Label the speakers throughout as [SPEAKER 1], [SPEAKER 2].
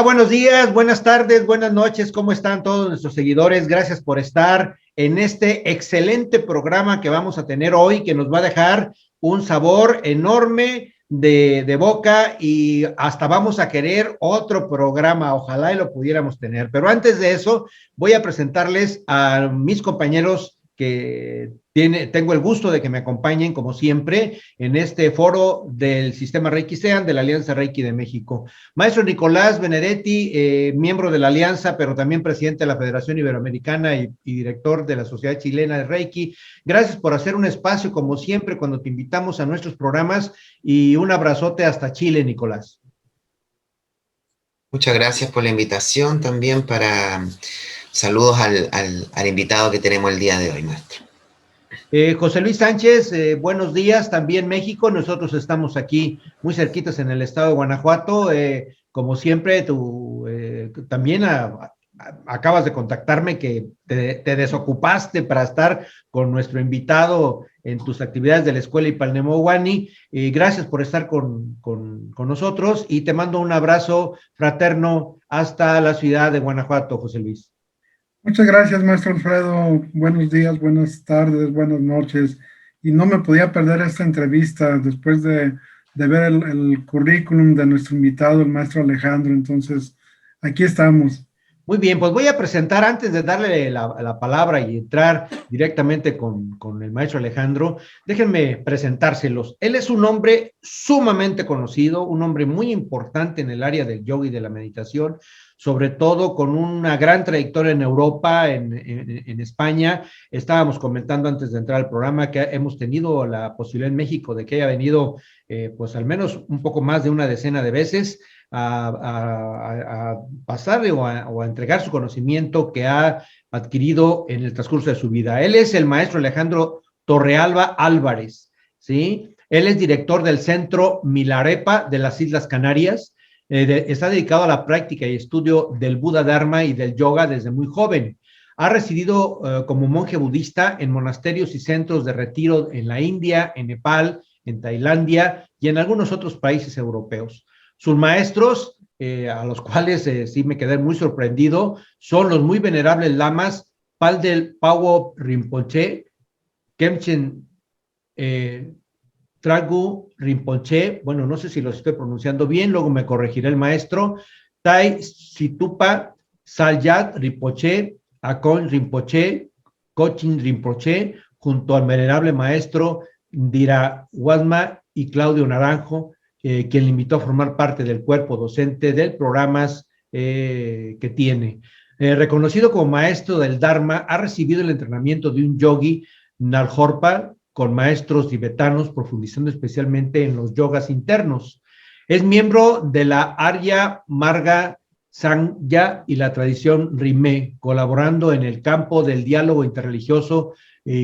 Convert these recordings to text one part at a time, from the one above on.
[SPEAKER 1] Hola, buenos días, buenas tardes, buenas noches, ¿cómo están todos nuestros seguidores? Gracias por estar en este excelente programa que vamos a tener hoy, que nos va a dejar un sabor enorme de boca y hasta vamos a querer otro programa, ojalá y lo pudiéramos tener. Pero antes de eso, voy a presentarles a mis compañeros que tengo el gusto de que me acompañen, como siempre, en este foro del Sistema Reiki SEAN de la Alianza Reiki de México. Maestro Nicolás Benedetti, miembro de la Alianza, pero también presidente de la Federación Iberoamericana y director de la Sociedad Chilena de Reiki. Gracias por hacer un espacio, como siempre, cuando te invitamos a nuestros programas, y un abrazote hasta Chile, Nicolás.
[SPEAKER 2] Muchas gracias por la invitación también para saludos al invitado que tenemos el día de hoy, maestro.
[SPEAKER 1] José Luis Sánchez, buenos días, también México. Nosotros estamos aquí muy cerquitas en el estado de Guanajuato. Como siempre, tú también acabas de contactarme que te desocupaste para estar con nuestro invitado en tus actividades de la Escuela Ipalnemohuani. Gracias por estar con nosotros y te mando un abrazo fraterno hasta la ciudad de Guanajuato, José Luis.
[SPEAKER 3] Muchas gracias, maestro Alfredo. Buenos días, buenas tardes, buenas noches. Y no me podía perder esta entrevista después de ver el currículum de nuestro invitado, el maestro Alejandro. Entonces, aquí estamos.
[SPEAKER 1] Muy bien, pues voy a presentar, antes de darle la palabra y entrar directamente con el maestro Alejandro, déjenme presentárselos. Él es un hombre sumamente conocido, un hombre muy importante en el área del yoga y de la meditación, sobre todo con una gran trayectoria en Europa, en España. Estábamos comentando antes de entrar al programa que hemos tenido la posibilidad en México de que haya venido pues al menos un poco más de una decena de veces a pasarle o a entregar su conocimiento que ha adquirido en el transcurso de su vida. Él es el maestro Alejandro Torrealba Álvarez, ¿sí? Él es director del Centro Milarepa de las Islas Canarias. Está dedicado a la práctica y estudio del Buda Dharma y del yoga desde muy joven. Ha residido como monje budista en monasterios y centros de retiro en la India, en Nepal, en Tailandia y en algunos otros países europeos. Sus maestros, a los cuales sí me quedé muy sorprendido, son los muy venerables lamas Paldel Pawo Rinpoche, Kemchen Tragu Rinpoche, bueno, no sé si los estoy pronunciando bien, luego me corregirá el maestro, Tai Situpa Salyat Rinpoche, Akon Rinpoche, Cochin Rinpoche, junto al venerable maestro Dira Wasma y Claudio Naranjo, quien le invitó a formar parte del cuerpo docente del programas que tiene. Reconocido como maestro del Dharma, ha recibido el entrenamiento de un yogi, Nalhorpa, con maestros tibetanos, profundizando especialmente en los yogas internos. Es miembro de la Arya Marga Sangha y la tradición Rimé, colaborando en el campo del diálogo interreligioso,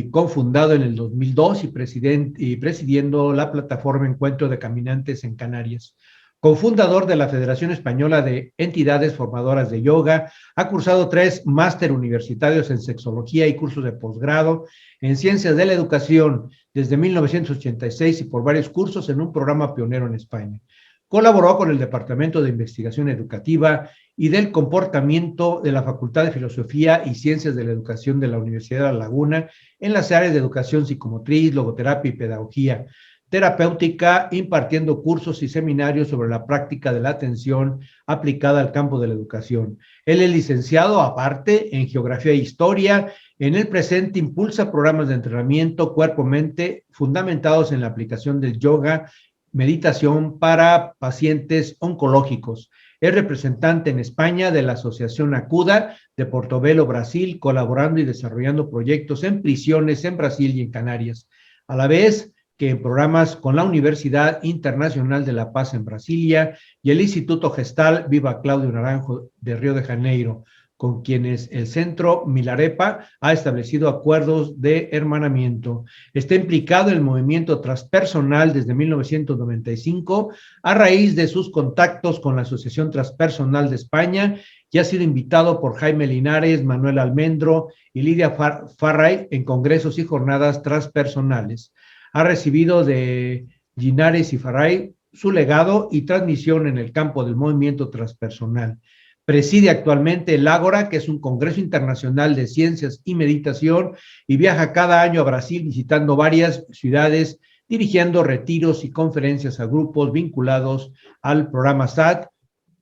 [SPEAKER 1] cofundado en el 2002 y presidiendo la plataforma Encuentro de Caminantes en Canarias. Cofundador de la Federación Española de Entidades Formadoras de Yoga, ha cursado 3 máster universitarios en sexología y cursos de posgrado en ciencias de la educación desde 1986 y por varios cursos en un programa pionero en España. Colaboró con el Departamento de Investigación Educativa y del Comportamiento de la Facultad de Filosofía y Ciencias de la Educación de la Universidad de La Laguna en las áreas de educación psicomotriz, logoterapia y pedagogía terapéutica, impartiendo cursos y seminarios sobre la práctica de la atención aplicada al campo de la educación. Él es licenciado, aparte, en Geografía e Historia. En el presente impulsa programas de entrenamiento cuerpo-mente fundamentados en la aplicación del yoga, meditación para pacientes oncológicos. Es representante en España de la Asociación Acuda de Portobelo, Brasil, colaborando y desarrollando proyectos en prisiones en Brasil y en Canarias. A la vez que en programas con la Universidad Internacional de la Paz en Brasilia y el Instituto Gestal Viva Claudio Naranjo de Río de Janeiro, con quienes el Centro Milarepa ha establecido acuerdos de hermanamiento. Está implicado en el movimiento transpersonal desde 1995 a raíz de sus contactos con la Asociación Transpersonal de España y ha sido invitado por Jaime Linares, Manuel Almendro y Lidia Farray en congresos y jornadas transpersonales. Ha recibido de Linares y Farray su legado y transmisión en el campo del movimiento transpersonal. Preside actualmente el Ágora, que es un congreso internacional de ciencias y meditación, y viaja cada año a Brasil visitando varias ciudades, dirigiendo retiros y conferencias a grupos vinculados al programa SAT,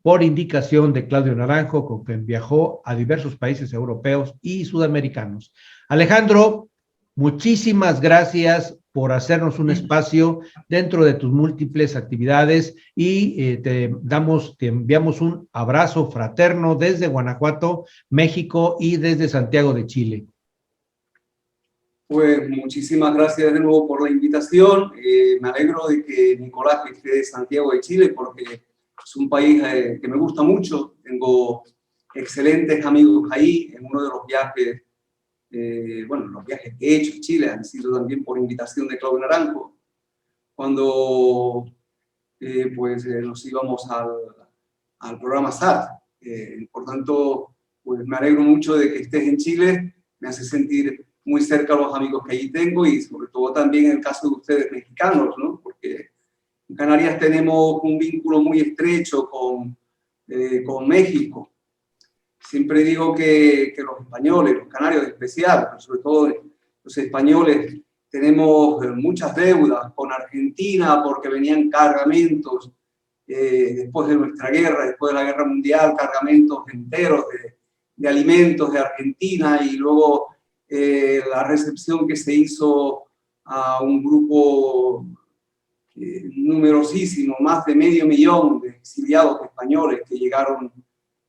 [SPEAKER 1] por indicación de Claudio Naranjo, con quien viajó a diversos países europeos y sudamericanos. Alejandro, muchísimas gracias por hacernos un espacio dentro de tus múltiples actividades y te enviamos un abrazo fraterno desde Guanajuato, México y desde Santiago de Chile.
[SPEAKER 4] Pues muchísimas gracias de nuevo por la invitación. Me alegro de que Nicolás esté de Santiago de Chile porque es un país que me gusta mucho. Tengo excelentes amigos ahí en uno de los viajes. Bueno, los viajes que he hecho a Chile han sido también por invitación de Claudio Naranjo, cuando nos íbamos al programa SAT. Por tanto, pues me alegro mucho de que estés en Chile, me hace sentir muy cerca a los amigos que allí tengo y sobre todo también en el caso de ustedes mexicanos, ¿no? Porque en Canarias tenemos un vínculo muy estrecho con México. Siempre digo que los españoles, los canarios en especial, pero sobre todo los españoles, tenemos muchas deudas con Argentina porque venían cargamentos después de nuestra guerra, después de la Guerra Mundial, cargamentos enteros de alimentos de Argentina y luego la recepción que se hizo a un grupo numerosísimo, más de 500.000 de exiliados españoles que llegaron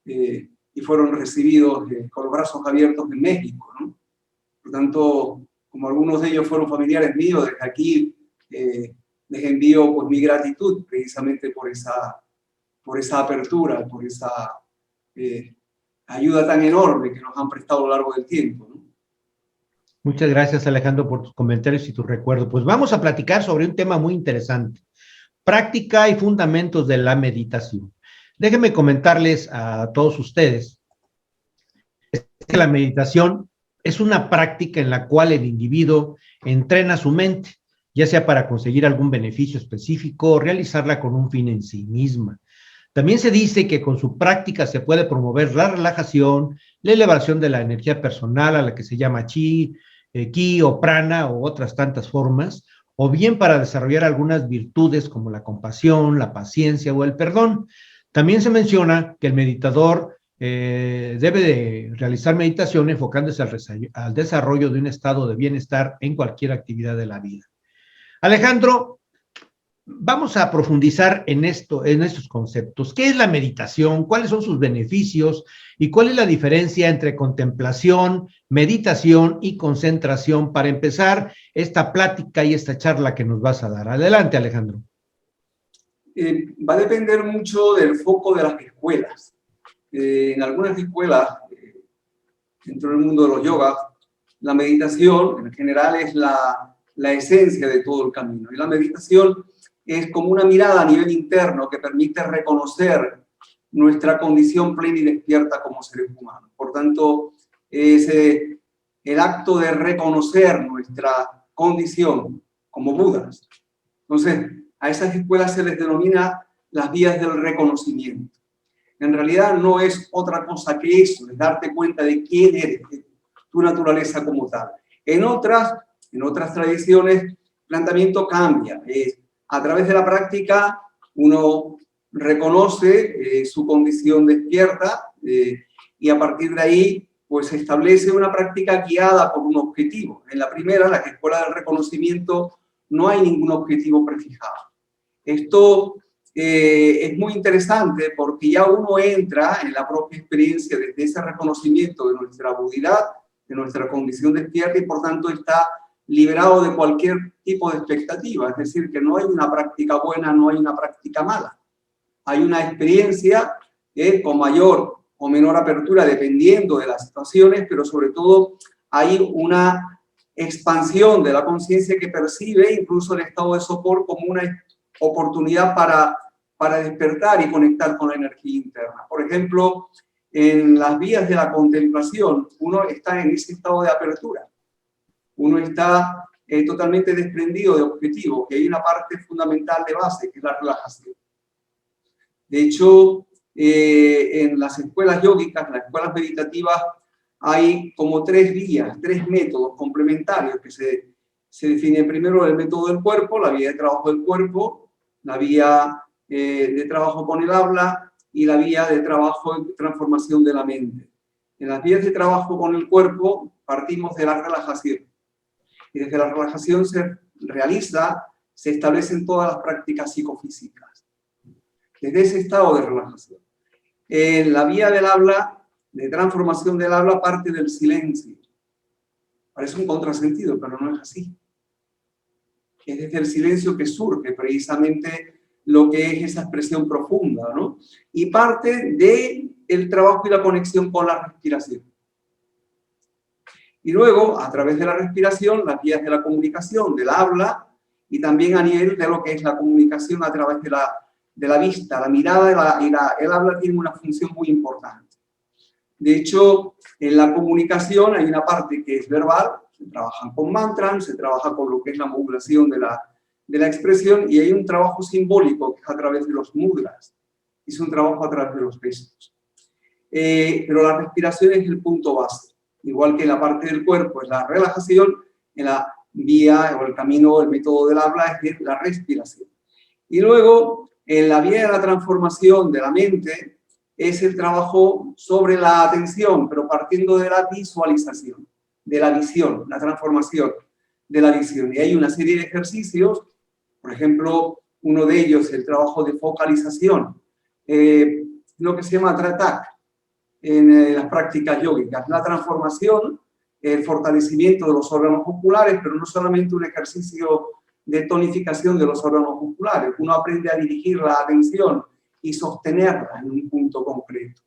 [SPEAKER 4] y fueron recibidos con los brazos abiertos en México, ¿no? Por tanto, como algunos de ellos fueron familiares míos, desde aquí les envío pues, mi gratitud precisamente por esa apertura, por esa ayuda tan enorme que nos han prestado a lo largo del tiempo, ¿no?
[SPEAKER 1] Muchas gracias, Alejandro, por tus comentarios y tus recuerdos. Pues vamos a platicar sobre un tema muy interesante: práctica y fundamentos de la meditación. Déjenme comentarles a todos ustedes que la meditación es una práctica en la cual el individuo entrena su mente, ya sea para conseguir algún beneficio específico o realizarla con un fin en sí misma. También se dice que con su práctica se puede promover la relajación, la elevación de la energía personal, a la que se llama chi, ki o prana o otras tantas formas, o bien para desarrollar algunas virtudes como la compasión, la paciencia o el perdón. También se menciona que el meditador debe de realizar meditación enfocándose al desarrollo de un estado de bienestar en cualquier actividad de la vida. Alejandro, vamos a profundizar en estos conceptos. ¿Qué es la meditación? ¿Cuáles son sus beneficios? ¿Y cuál es la diferencia entre contemplación, meditación y concentración para empezar esta plática y esta charla que nos vas a dar? Adelante, Alejandro.
[SPEAKER 4] Va a depender mucho del foco de las escuelas. En algunas escuelas, dentro del mundo de los yogas, la meditación en general es la esencia de todo el camino. Y la meditación es como una mirada a nivel interno que permite reconocer nuestra condición plena y despierta como seres humanos. Por tanto, es el acto de reconocer nuestra condición como Budas. Entonces, a esas escuelas se les denomina las vías del reconocimiento. En realidad no es otra cosa que eso, es darte cuenta de quién eres, de tu naturaleza como tal. En otras tradiciones, el planteamiento cambia. A través de la práctica, uno reconoce su condición despierta y a partir de ahí, pues se establece una práctica guiada por un objetivo. En la primera, la escuela del reconocimiento, no hay ningún objetivo prefijado. Esto es muy interesante porque ya uno entra en la propia experiencia desde ese reconocimiento de nuestra budidad, de nuestra condición despierta y por tanto está liberado de cualquier tipo de expectativa. Es decir, que no hay una práctica buena, no hay una práctica mala. Hay una experiencia con mayor o menor apertura dependiendo de las situaciones, pero sobre todo hay una expansión de la conciencia que percibe incluso el estado de sopor como una oportunidad para despertar y conectar con la energía interna. Por ejemplo, en las vías de la contemplación, uno está en ese estado de apertura. Uno está totalmente desprendido de objetivo, que hay una parte fundamental de base, que es la relajación. De hecho, en las escuelas yógicas, las escuelas meditativas, hay como 3 vías, 3 métodos complementarios que se definen. Primero el método del cuerpo, la vía de trabajo del cuerpo, la vía de trabajo con el habla y la vía de trabajo de transformación de la mente. En las vías de trabajo con el cuerpo partimos de la relajación. Y desde la relajación se establecen todas las prácticas psicofísicas. Desde ese estado de relajación. En la vía del habla, de transformación del habla, parte del silencio. Parece un contrasentido, pero no es así. Es desde el silencio que surge precisamente lo que es esa expresión profunda, ¿no? Y parte del trabajo y la conexión con la respiración. Y luego, a través de la respiración, las vías de la comunicación, del habla, y también a nivel de lo que es la comunicación a través de la vista, la mirada el habla tiene una función muy importante. De hecho, en la comunicación hay una parte que es verbal, se trabaja con mantras, se trabaja con lo que es la modulación de la expresión, y hay un trabajo simbólico que es a través de los mudras, es un trabajo a través de los gestos. Pero la respiración es el punto base, igual que en la parte del cuerpo es la relajación, en la vía o el camino, el método del habla es la respiración. Y luego, en la vía de la transformación de la mente, es el trabajo sobre la atención, pero partiendo de la visualización, de la visión, la transformación de la visión. Y hay una serie de ejercicios, por ejemplo, uno de ellos, el trabajo de focalización, lo que se llama tratak en las prácticas yógicas, la transformación, el fortalecimiento de los órganos musculares, pero no solamente un ejercicio de tonificación de los órganos musculares, uno aprende a dirigir la atención y sostenerla en un punto concreto.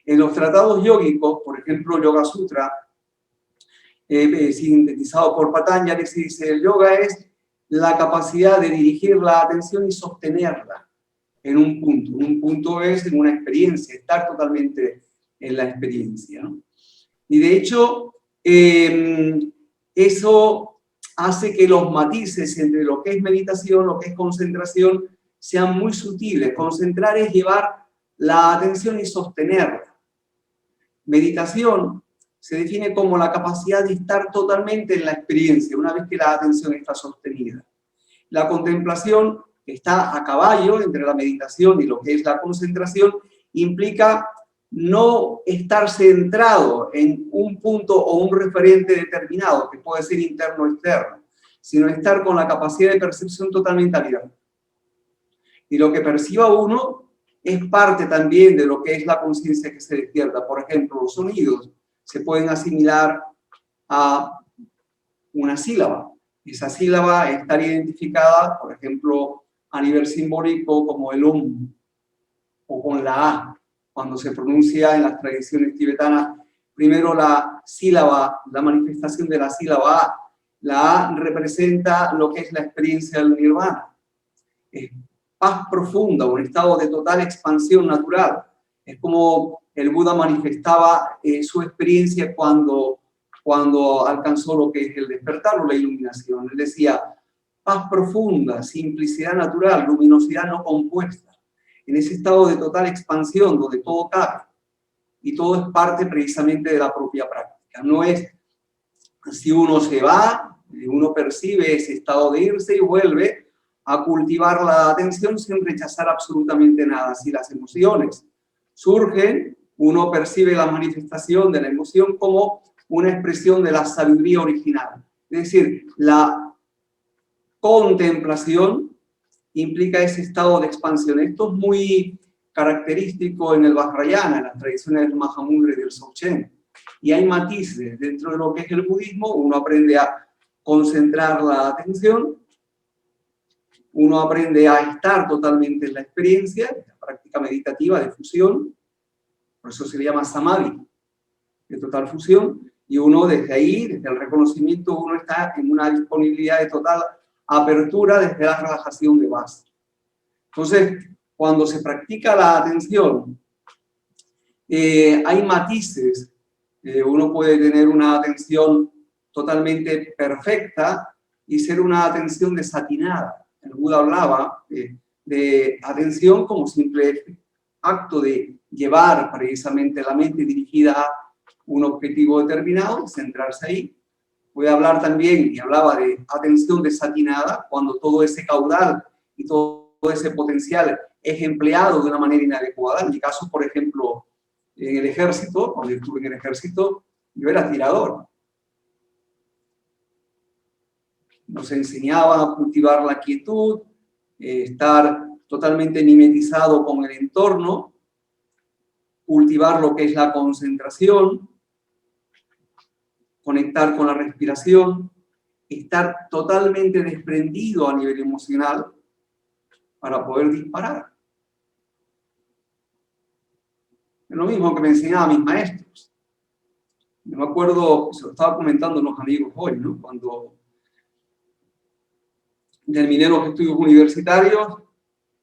[SPEAKER 4] En los tratados yógicos, por ejemplo, Yoga Sutra, sintetizado por Patanjali, se dice, el yoga es la capacidad de dirigir la atención y sostenerla en un punto. Un punto es en una experiencia, estar totalmente en la experiencia, ¿no? Y de hecho, eso hace que los matices entre lo que es meditación, lo que es concentración, sean muy sutiles. Concentrar es llevar la atención y sostenerla. Meditación se define como la capacidad de estar totalmente en la experiencia, una vez que la atención está sostenida. La contemplación, que está a caballo entre la meditación y lo que es la concentración, implica no estar centrado en un punto o un referente determinado, que puede ser interno o externo, sino estar con la capacidad de percepción totalmente abierta. Y lo que perciba uno es parte también de lo que es la conciencia que se despierta. Por ejemplo, los sonidos se pueden asimilar a una sílaba. Esa sílaba está identificada, por ejemplo, a nivel simbólico como el o con la A. Cuando se pronuncia en las tradiciones tibetanas, primero la sílaba, la manifestación de la sílaba A. La A representa lo que es la experiencia del nirvana. Es paz profunda, un estado de total expansión natural. Es como el Buda manifestaba su experiencia cuando alcanzó lo que es el despertar o la iluminación. Él decía, paz profunda, simplicidad natural, luminosidad no compuesta. En ese estado de total expansión, donde todo cabe, y todo es parte precisamente de la propia práctica. No es si uno se va, uno percibe ese estado de irse y vuelve a cultivar la atención sin rechazar absolutamente nada. Si las emociones surgen, uno percibe la manifestación de la emoción como una expresión de la sabiduría original. Es decir, la contemplación implica ese estado de expansión. Esto es muy característico en el Vajrayana, en las tradiciones del Mahamudra y del Dzogchen. Y hay matices dentro de lo que es el budismo. Uno aprende a concentrar la atención, uno aprende a estar totalmente en la experiencia, la práctica meditativa de fusión, por eso se le llama samadhi, de total fusión, y uno desde ahí, desde el reconocimiento, uno está en una disponibilidad de total apertura desde la relajación de base. Entonces, cuando se practica la atención, hay matices. Uno puede tener una atención totalmente perfecta y ser una atención desatinada. El Buda hablaba de atención como simple acto de llevar precisamente la mente dirigida a un objetivo determinado, centrarse ahí. Voy a hablar también, y hablaba de atención desatinada, cuando todo ese caudal y todo ese potencial es empleado de una manera inadecuada. En mi caso, por ejemplo, en el ejército, cuando yo estuve en el ejército, yo era tirador. Nos enseñaban a cultivar la quietud, estar totalmente mimetizado con el entorno, cultivar lo que es la concentración, conectar con la respiración, estar totalmente desprendido a nivel emocional para poder disparar. Es lo mismo que me enseñaban mis maestros. Yo me acuerdo, se lo estaba comentando a unos amigos hoy, ¿no? Cuando terminé los estudios universitarios,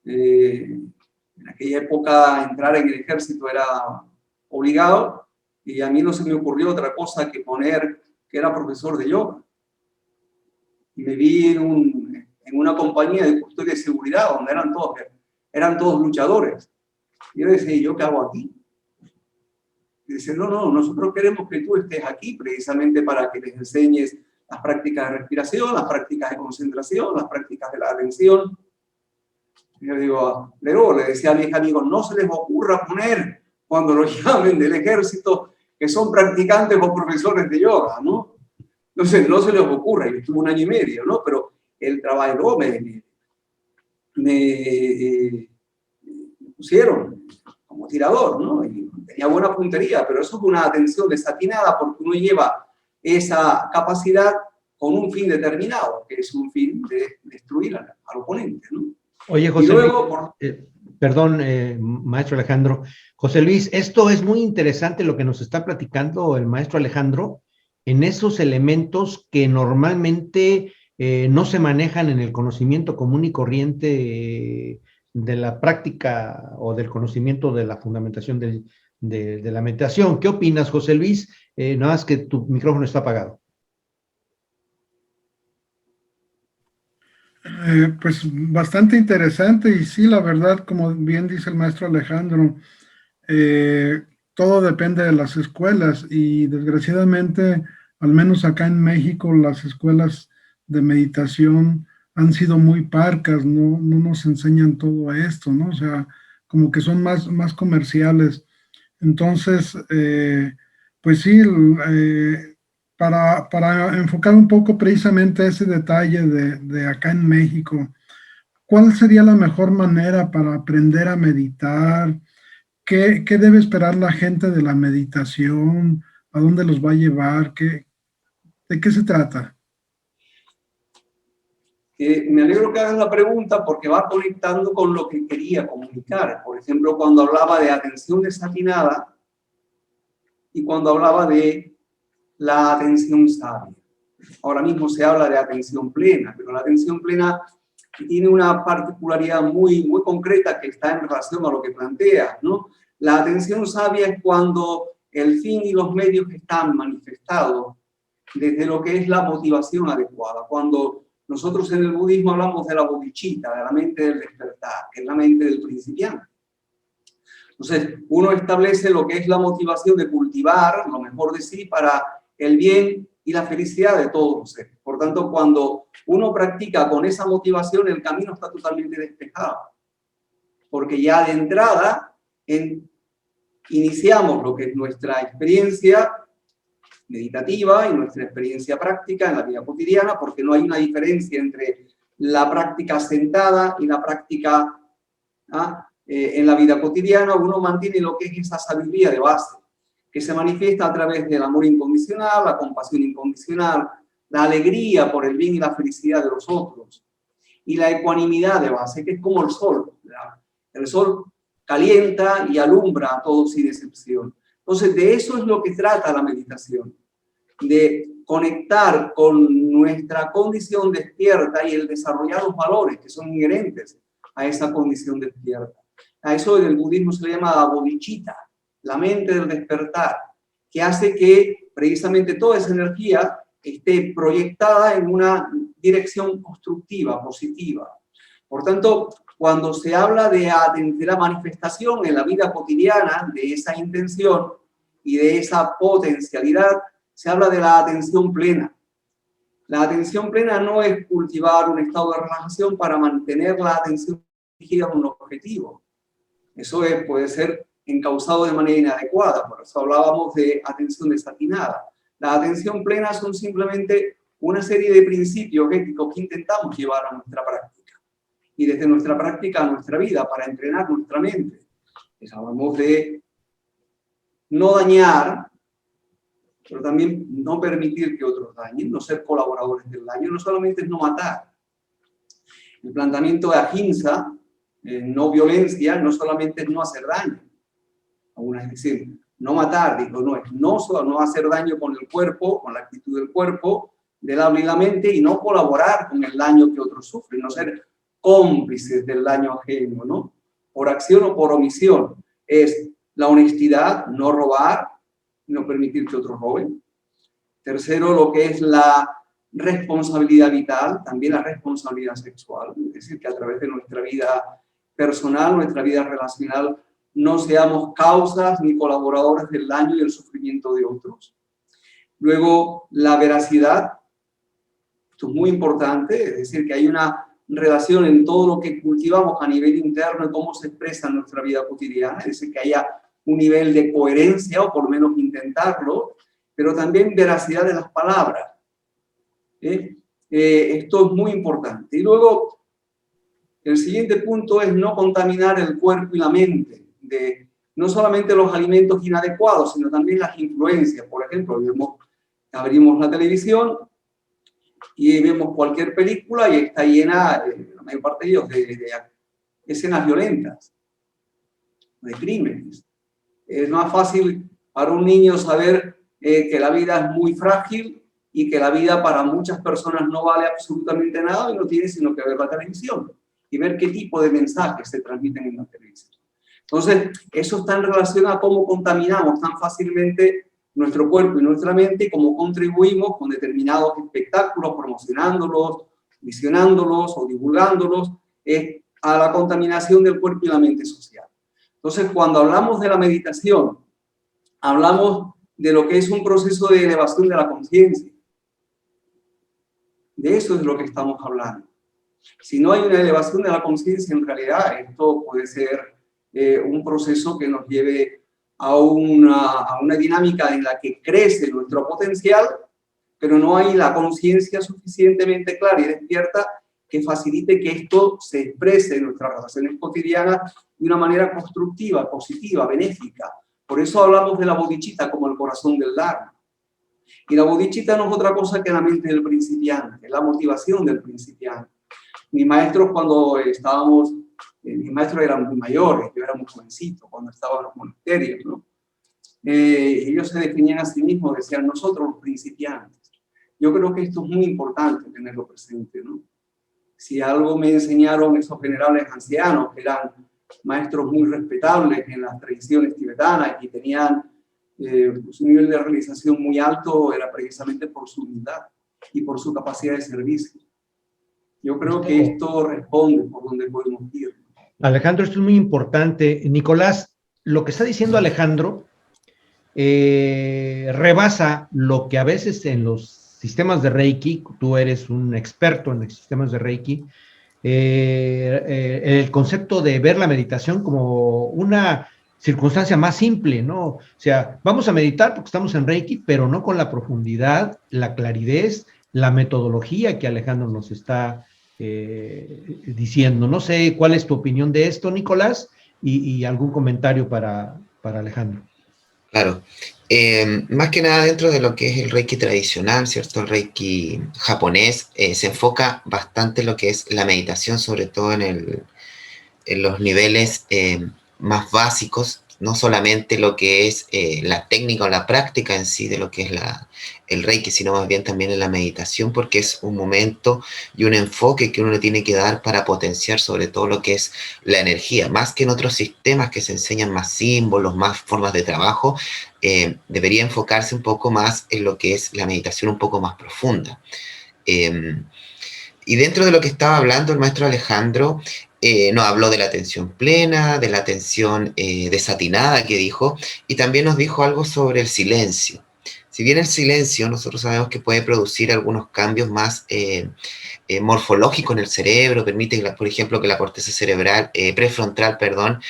[SPEAKER 4] en aquella época entrar en el ejército era obligado, y a mí no se me ocurrió otra cosa que poner que era profesor de yoga. Y me vi en una compañía de custodia de seguridad donde eran todos luchadores. Y yo decía, ¿y yo qué hago aquí? Y dice, no, nosotros queremos que tú estés aquí precisamente para que les enseñes las prácticas de respiración, las prácticas de concentración, las prácticas de la atención. Y yo digo, luego le decía a mis amigos, no se les ocurra poner cuando los llamen del ejército que son practicantes o profesores de yoga, ¿no? Entonces, no se les ocurra, yo estuve 1 año y medio, ¿no? Pero el trabajo me pusieron como tirador, ¿no? Y tenía buena puntería, pero eso es una atención desatinada porque uno lleva esa capacidad con un fin determinado, que es un fin de destruir al oponente, ¿no?
[SPEAKER 1] Oye, José
[SPEAKER 4] luego,
[SPEAKER 1] Luis, perdón, maestro Alejandro. José Luis, esto es muy interesante lo que nos está platicando el maestro Alejandro en esos elementos que normalmente no se manejan en el conocimiento común y corriente de la práctica o del conocimiento de la fundamentación de la meditación. ¿Qué opinas, José Luis? Nada más que tu micrófono está apagado.
[SPEAKER 3] Pues bastante interesante y sí, la verdad, como bien dice el maestro Alejandro, todo depende de las escuelas y desgraciadamente, al menos acá en México, las escuelas de meditación han sido muy parcas, no nos enseñan todo esto, ¿no? O sea, como que son más comerciales. Entonces, pues sí, para enfocar un poco precisamente ese detalle de acá en México, ¿cuál sería la mejor manera para aprender a meditar? ¿Qué debe esperar la gente de la meditación? ¿A dónde los va a llevar? ¿De qué se trata?
[SPEAKER 4] Me alegro que hagas la pregunta porque va conectando con lo que quería comunicar. Por ejemplo, cuando hablaba de atención desatinada y cuando hablaba de la atención sabia. Ahora mismo se habla de atención plena, pero la atención plena tiene una particularidad muy concreta que está en relación a lo que plantea, ¿no? La atención sabia es cuando el fin y los medios están manifestados desde lo que es la motivación adecuada. Cuando nosotros en el budismo hablamos de la bodhicitta, de la mente del despertar, que es la mente del principiante. Entonces, uno establece lo que es la motivación de cultivar lo mejor de sí para el bien y la felicidad de todos los seres. Por tanto, cuando uno practica con esa motivación, el camino está totalmente despejado. Porque ya de entrada iniciamos lo que es nuestra experiencia meditativa y nuestra experiencia práctica en la vida cotidiana, porque no hay una diferencia entre la práctica sentada y la práctica en la vida cotidiana. Uno mantiene lo que es esa sabiduría de base, que se manifiesta a través del amor incondicional, la compasión incondicional, la alegría por el bien y la felicidad de los otros, y la ecuanimidad de base, que es como el sol, ¿verdad? El sol calienta y alumbra a todos sin excepción. Entonces, de eso es lo que trata la meditación, de conectar con nuestra condición despierta y el desarrollar los valores que son inherentes a esa condición despierta. A eso en el budismo se le llama bodhicitta, la mente del despertar, que hace que precisamente toda esa energía esté proyectada en una dirección constructiva, positiva. Por tanto, cuando se habla de la manifestación en la vida cotidiana de esa intención y de esa potencialidad, se habla de la atención plena. La atención plena no es cultivar un estado de relajación para mantener la atención dirigida a un objetivo. Eso puede ser encauzado de manera inadecuada, por eso hablábamos de atención desatinada. La atención plena son simplemente una serie de principios éticos que intentamos llevar a nuestra práctica. Y desde nuestra práctica a nuestra vida, para entrenar nuestra mente. Les hablamos de no dañar, pero también no permitir que otros dañen, no ser colaboradores del daño, no solamente es no matar. El planteamiento de ahimsa, no violencia, no solamente es no hacer daño. Es decir, no matar, digo, no es no hacer daño con el cuerpo, con la actitud del cuerpo, del habla y la mente, y no colaborar con el daño que otros sufren, no ser cómplices del daño ajeno, ¿no? Por acción o por omisión. Es la honestidad, no robar, no permitir que otros roben. Tercero, lo que es la responsabilidad vital, también la responsabilidad sexual, es decir, que a través de nuestra vida personal, nuestra vida relacional, no seamos causas ni colaboradores del daño y el sufrimiento de otros. Luego, la veracidad, esto es muy importante, es decir, que hay una relación en todo lo que cultivamos a nivel interno y cómo se expresa en nuestra vida cotidiana, es decir, que haya un nivel de coherencia, o por lo menos intentarlo, pero también veracidad de las palabras. Esto es muy importante. Y luego, el siguiente punto es no contaminar el cuerpo y la mente, de no solamente los alimentos inadecuados, sino también las influencias. Por ejemplo, abrimos la televisión y vemos cualquier película y está llena, la mayor parte de ellos, de escenas violentas, de crímenes. Es más fácil para un niño saber que la vida es muy frágil y que la vida para muchas personas no vale absolutamente nada y no tiene sino que ver la televisión y ver qué tipo de mensajes se transmiten en la televisión. Entonces, eso está en relación a cómo contaminamos tan fácilmente nuestro cuerpo y nuestra mente y cómo contribuimos con determinados espectáculos, promocionándolos, visionándolos o divulgándolos, a la contaminación del cuerpo y la mente social. Entonces, cuando hablamos de la meditación, hablamos de lo que es un proceso de elevación de la conciencia. De eso es lo que estamos hablando. Si no hay una elevación de la conciencia, en realidad esto puede ser un proceso que nos lleve a una dinámica en la que crece nuestro potencial, pero no hay la conciencia suficientemente clara y despierta que facilite que esto se exprese en nuestras relaciones cotidianas de una manera constructiva, positiva, benéfica. Por eso hablamos de la bodhicitta como el corazón del Dharma. Y la bodhicitta no es otra cosa que la mente del principiante, la motivación del principiante. Mis maestros cuando estábamos, mis maestros eran muy mayores, yo era muy jovencito cuando estaba en los monasterios, ¿no? Ellos se definían a sí mismos, decían nosotros los principiantes. Yo creo que esto es muy importante tenerlo presente, ¿no? Si algo me enseñaron esos generales ancianos, que eran maestros muy respetables en las tradiciones tibetanas y tenían un nivel de realización muy alto, era precisamente por su humildad y por su capacidad de servicio. Yo creo que esto responde por donde podemos ir.
[SPEAKER 1] Alejandro, esto es muy importante. Nicolás, lo que está diciendo Alejandro rebasa lo que a veces en los sistemas de Reiki, tú eres un experto en los sistemas de Reiki, el concepto de ver la meditación como una circunstancia más simple, ¿no? O sea, vamos a meditar porque estamos en Reiki, pero no con la profundidad, la claridad, la metodología que Alejandro nos está diciendo. No sé cuál es tu opinión de esto, Nicolás, y algún comentario para Alejandro.
[SPEAKER 2] Claro. Más que nada dentro de lo que es el Reiki tradicional, ¿cierto? El Reiki japonés se enfoca bastante en lo que es la meditación, sobre todo en los niveles más básicos, no solamente lo que es la técnica o la práctica en sí de lo que es el Reiki, sino más bien también en la meditación, porque es un momento y un enfoque que uno le tiene que dar para potenciar sobre todo lo que es la energía, más que en otros sistemas que se enseñan más símbolos, más formas de trabajo. Debería enfocarse un poco más en lo que es la meditación un poco más profunda. Y dentro de lo que estaba hablando el maestro Alejandro, nos habló de la atención plena, de la atención desatinada que dijo, y también nos dijo algo sobre el silencio. Si bien el silencio nosotros sabemos que puede producir algunos cambios más morfológicos en el cerebro, permite, por ejemplo, que la corteza cerebral, prefrontal, perdón,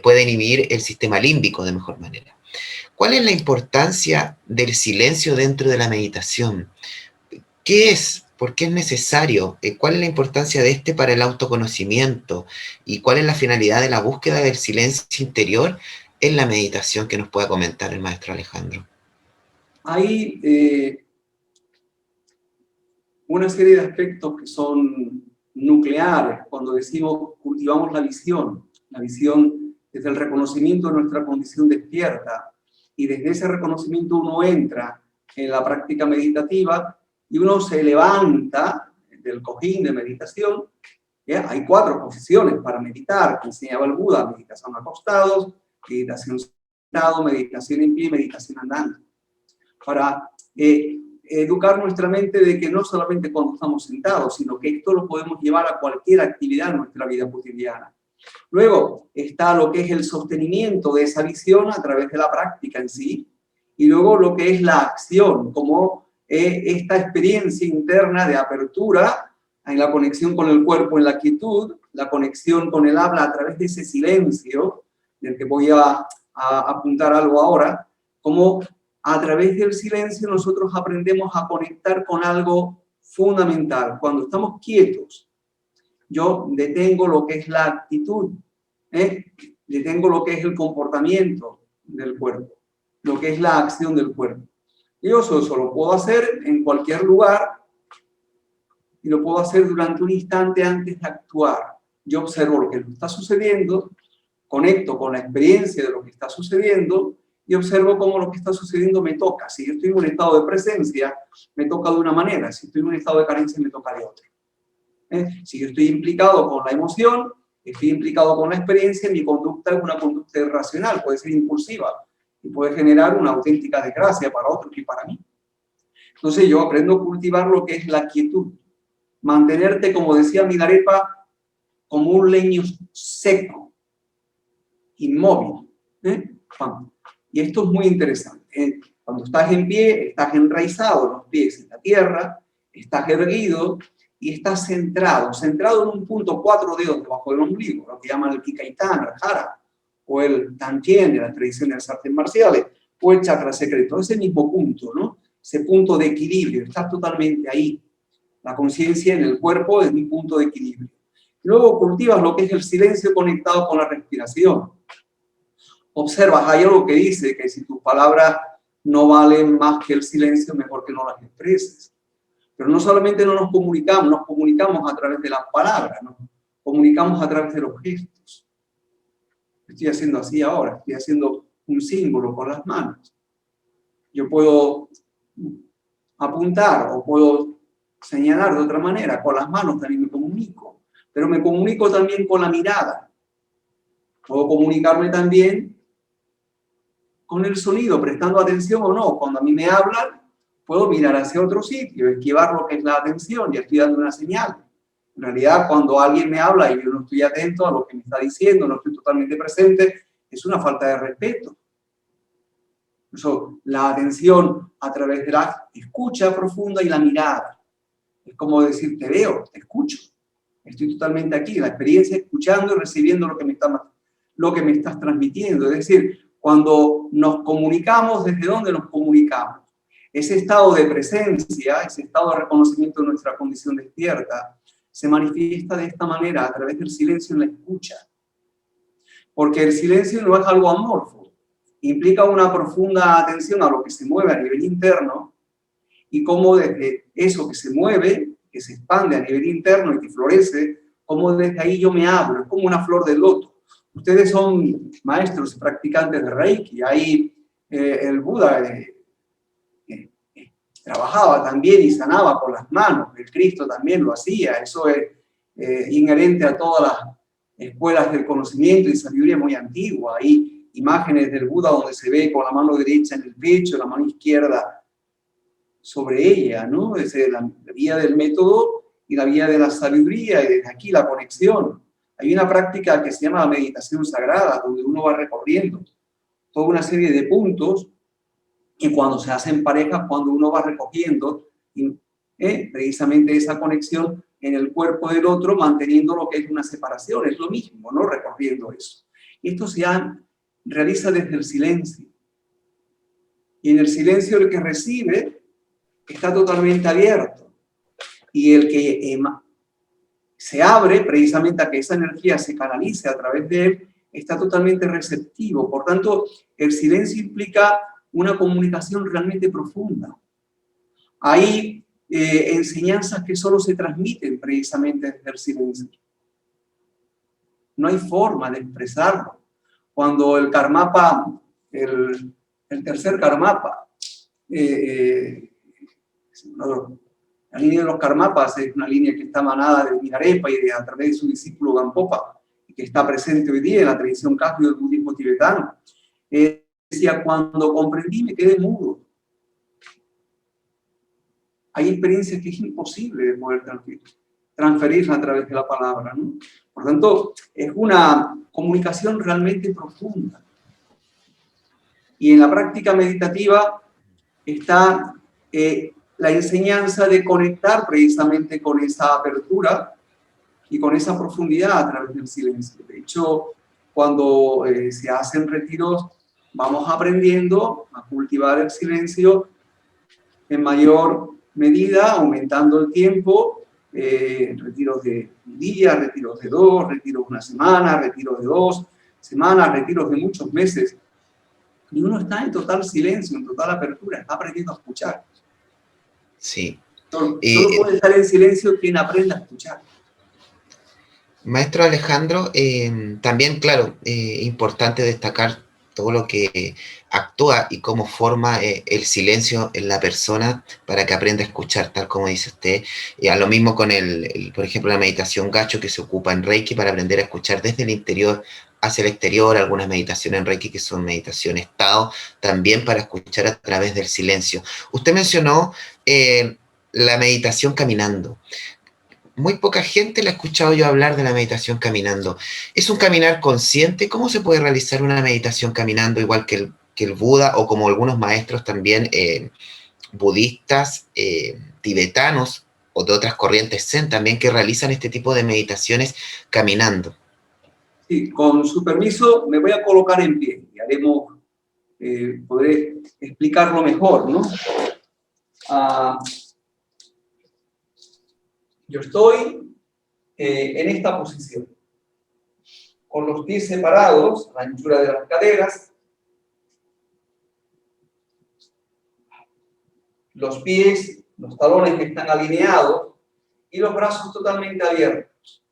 [SPEAKER 2] pueda inhibir el sistema límbico de mejor manera. ¿Cuál es la importancia del silencio dentro de la meditación? ¿Qué es? ¿Por qué es necesario? ¿Cuál es la importancia de este para el autoconocimiento? ¿Y cuál es la finalidad de la búsqueda del silencio interior en la meditación que nos pueda comentar el maestro Alejandro?
[SPEAKER 4] Hay una serie de aspectos que son nucleares cuando decimos cultivamos la visión desde el reconocimiento de nuestra condición despierta, y desde ese reconocimiento uno entra en la práctica meditativa y uno se levanta del cojín de meditación. ¿Ya? Hay 4 posiciones para meditar que enseñaba el Buda: meditación acostados, meditación sentado, meditación en pie, meditación andando. Para educar nuestra mente de que no solamente cuando estamos sentados, sino que esto lo podemos llevar a cualquier actividad en nuestra vida cotidiana. Luego está lo que es el sostenimiento de esa visión a través de la práctica en sí, y luego lo que es la acción, como esta experiencia interna de apertura en la conexión con el cuerpo, en la quietud, la conexión con el habla a través de ese silencio, del que voy a apuntar algo ahora, como a través del silencio nosotros aprendemos a conectar con algo fundamental. Cuando estamos quietos, yo detengo lo que es la actitud, detengo lo que es el comportamiento del cuerpo, lo que es la acción del cuerpo. Yo eso lo puedo hacer en cualquier lugar y lo puedo hacer durante un instante antes de actuar. Yo observo lo que está sucediendo, conecto con la experiencia de lo que está sucediendo y observo cómo lo que está sucediendo me toca. Si yo estoy en un estado de presencia, me toca de una manera. Si estoy en un estado de carencia, me toca de otra. Si yo estoy implicado con la emoción, estoy implicado con la experiencia, mi conducta es una conducta irracional, puede ser impulsiva y puede generar una auténtica desgracia para otros y para mí. Entonces yo aprendo a cultivar lo que es la quietud. Mantenerte, como decía Milarepa, como un leño seco, inmóvil. Y esto es muy interesante. Cuando estás en pie, estás enraizado, los pies en la tierra, estás erguido y estás centrado en un punto, 4 dedos debajo del ombligo, lo que llaman el Kikaitana, el Hara, o el Tantien de las tradiciones de las artes marciales, o el chakra secreto, ese mismo punto, ¿no? Ese punto de equilibrio, estás totalmente ahí. La conciencia en el cuerpo es mi punto de equilibrio. Luego cultivas lo que es el silencio conectado con la respiración. Observas, hay algo que dice que si tus palabras no valen más que el silencio, mejor que no las expreses. Pero no solamente no nos comunicamos a través de las palabras, nos comunicamos a través de los gestos. Estoy haciendo así ahora, estoy haciendo un símbolo con las manos. Yo puedo apuntar o puedo señalar de otra manera, con las manos también me comunico, pero me comunico también con la mirada. Puedo comunicarme también con el sonido, prestando atención o no. Cuando a mí me hablan, puedo mirar hacia otro sitio, esquivar lo que es la atención, ya estoy dando una señal. En realidad, cuando alguien me habla y yo no estoy atento a lo que me está diciendo, no estoy totalmente presente, es una falta de respeto. Eso, la atención a través de la escucha profunda y la mirada. Es como decir, te veo, te escucho. Estoy totalmente aquí, la experiencia escuchando y recibiendo lo que me estás transmitiendo. Es decir, cuando nos comunicamos, ¿desde dónde nos comunicamos? Ese estado de presencia, ese estado de reconocimiento de nuestra condición despierta, se manifiesta de esta manera, a través del silencio en la escucha. Porque el silencio no es algo amorfo, implica una profunda atención a lo que se mueve a nivel interno y cómo desde eso que se mueve, que se expande a nivel interno y que florece, cómo desde ahí yo me hablo, es como una flor de loto. ustedes son maestros y practicantes de Reiki. Ahí el Buda trabajaba también y sanaba con las manos. El Cristo también lo hacía. Eso es inherente a todas las escuelas del conocimiento y sabiduría muy antigua. Hay imágenes del Buda donde se ve con la mano derecha en el pecho, la mano izquierda sobre ella, ¿no? Es la vía del método y la vía de la sabiduría, y desde aquí la conexión. Hay una práctica que se llama la meditación sagrada, donde uno va recorriendo toda una serie de puntos, y cuando se hacen parejas, cuando uno va recogiendo precisamente esa conexión en el cuerpo del otro, manteniendo lo que es una separación, es lo mismo, ¿no? Recorriendo eso. Esto se realiza desde el silencio. Y en el silencio el que recibe está totalmente abierto. Y el que se abre precisamente a que esa energía se canalice a través de él, está totalmente receptivo. Por tanto, el silencio implica una comunicación realmente profunda. Hay enseñanzas que solo se transmiten precisamente desde el silencio. No hay forma de expresarlo. Cuando el Karmapa, el tercer Karmapa, la línea de los Karmapas es una línea que está emanada de Milarepa y a través de su discípulo Gampopa, y que está presente hoy día en la tradición Kagyu del budismo tibetano. Decía, cuando comprendí me quedé mudo. Hay experiencias que es imposible de poder transferirla a través de la palabra, ¿no? Por tanto, es una comunicación realmente profunda. Y en la práctica meditativa está la enseñanza de conectar precisamente con esa apertura y con esa profundidad a través del silencio. De hecho, cuando se hacen retiros, vamos aprendiendo a cultivar el silencio en mayor medida, aumentando el tiempo, retiros de un día, retiros de 2, retiros de una semana, retiros de 2 semanas, retiros de muchos meses. Y uno está en total silencio, en total apertura, está aprendiendo a escuchar.
[SPEAKER 2] Sí.
[SPEAKER 4] Solo puede estar en silencio quien aprenda a escuchar.
[SPEAKER 2] Maestro Alejandro, también, claro, importante destacar todo lo que actúa y cómo forma el silencio en la persona para que aprenda a escuchar, tal como dice usted. Y a lo mismo con por ejemplo, la meditación Gacho, que se ocupa en Reiki para aprender a escuchar desde el interior hacia el exterior, algunas meditaciones en Reiki que son meditación estado, también para escuchar a través del silencio. Usted mencionó la meditación caminando. Muy poca gente le ha escuchado yo hablar de la meditación caminando. ¿Es un caminar consciente? ¿Cómo se puede realizar una meditación caminando igual que el Buda, o como algunos maestros también budistas, tibetanos o de otras corrientes Zen también, que realizan este tipo de meditaciones caminando?
[SPEAKER 4] Sí, con su permiso me voy a colocar en pie y haremos, podré explicarlo mejor, ¿no? Yo estoy en esta posición, con los pies separados a la anchura de las caderas, los pies, los talones que están alineados y los brazos totalmente abiertos.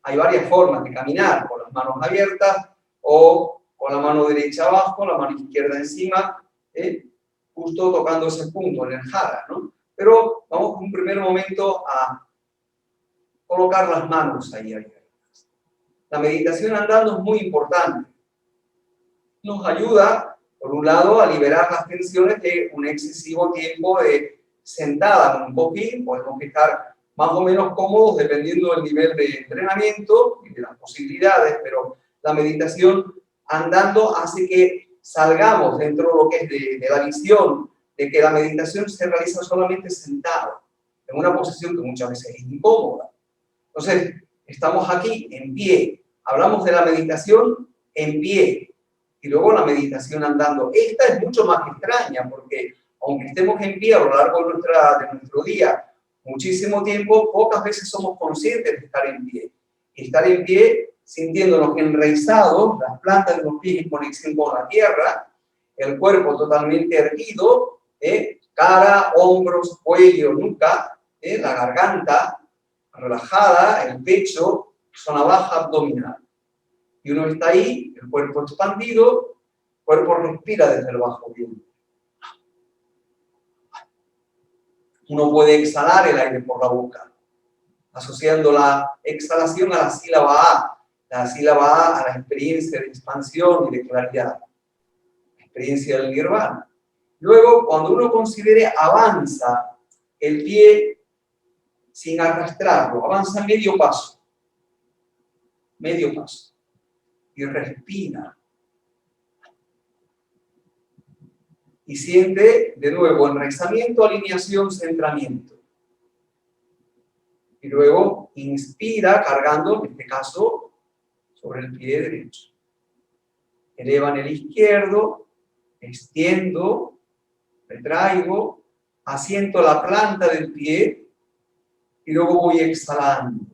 [SPEAKER 4] Hay varias formas de caminar, con las manos abiertas o con la mano derecha abajo, la mano izquierda encima, justo tocando ese punto en el jara, ¿no? Pero vamos en un primer momento a colocar las manos ahí abiertas. La meditación andando es muy importante. Nos ayuda, por un lado, a liberar las tensiones de un excesivo tiempo de sentada con un cojín. Podemos estar más o menos cómodos dependiendo del nivel de entrenamiento y de las posibilidades, pero la meditación andando hace que salgamos dentro de lo que es de la visión de que la meditación se realiza solamente sentado, en una posición que muchas veces es incómoda. Entonces, estamos aquí en pie, hablamos de la meditación en pie y luego la meditación andando. Esta es mucho más extraña porque aunque estemos en pie a lo largo de nuestro día muchísimo tiempo, pocas veces somos conscientes de estar en pie. Estar en pie sintiéndonos enraizados, las plantas de los pies en conexión con la tierra, el cuerpo totalmente erguido, cara, hombros, cuello, nuca, la garganta relajada, el pecho, zona baja abdominal. Y uno está ahí, el cuerpo expandido, el cuerpo respira desde el bajo vientre. Uno puede exhalar el aire por la boca, asociando la exhalación a la sílaba A. La sílaba A a la experiencia de expansión y de claridad, la experiencia del nirvana. Luego, cuando uno considere, avanza el pie sin arrastrarlo, avanza medio paso, y respira. Y siente de nuevo enraizamiento, alineación, centramiento. Y luego inspira cargando, en este caso, sobre el pie derecho. Elevan el izquierdo, extiendo, retraigo, asiento la planta del pie y luego voy exhalando,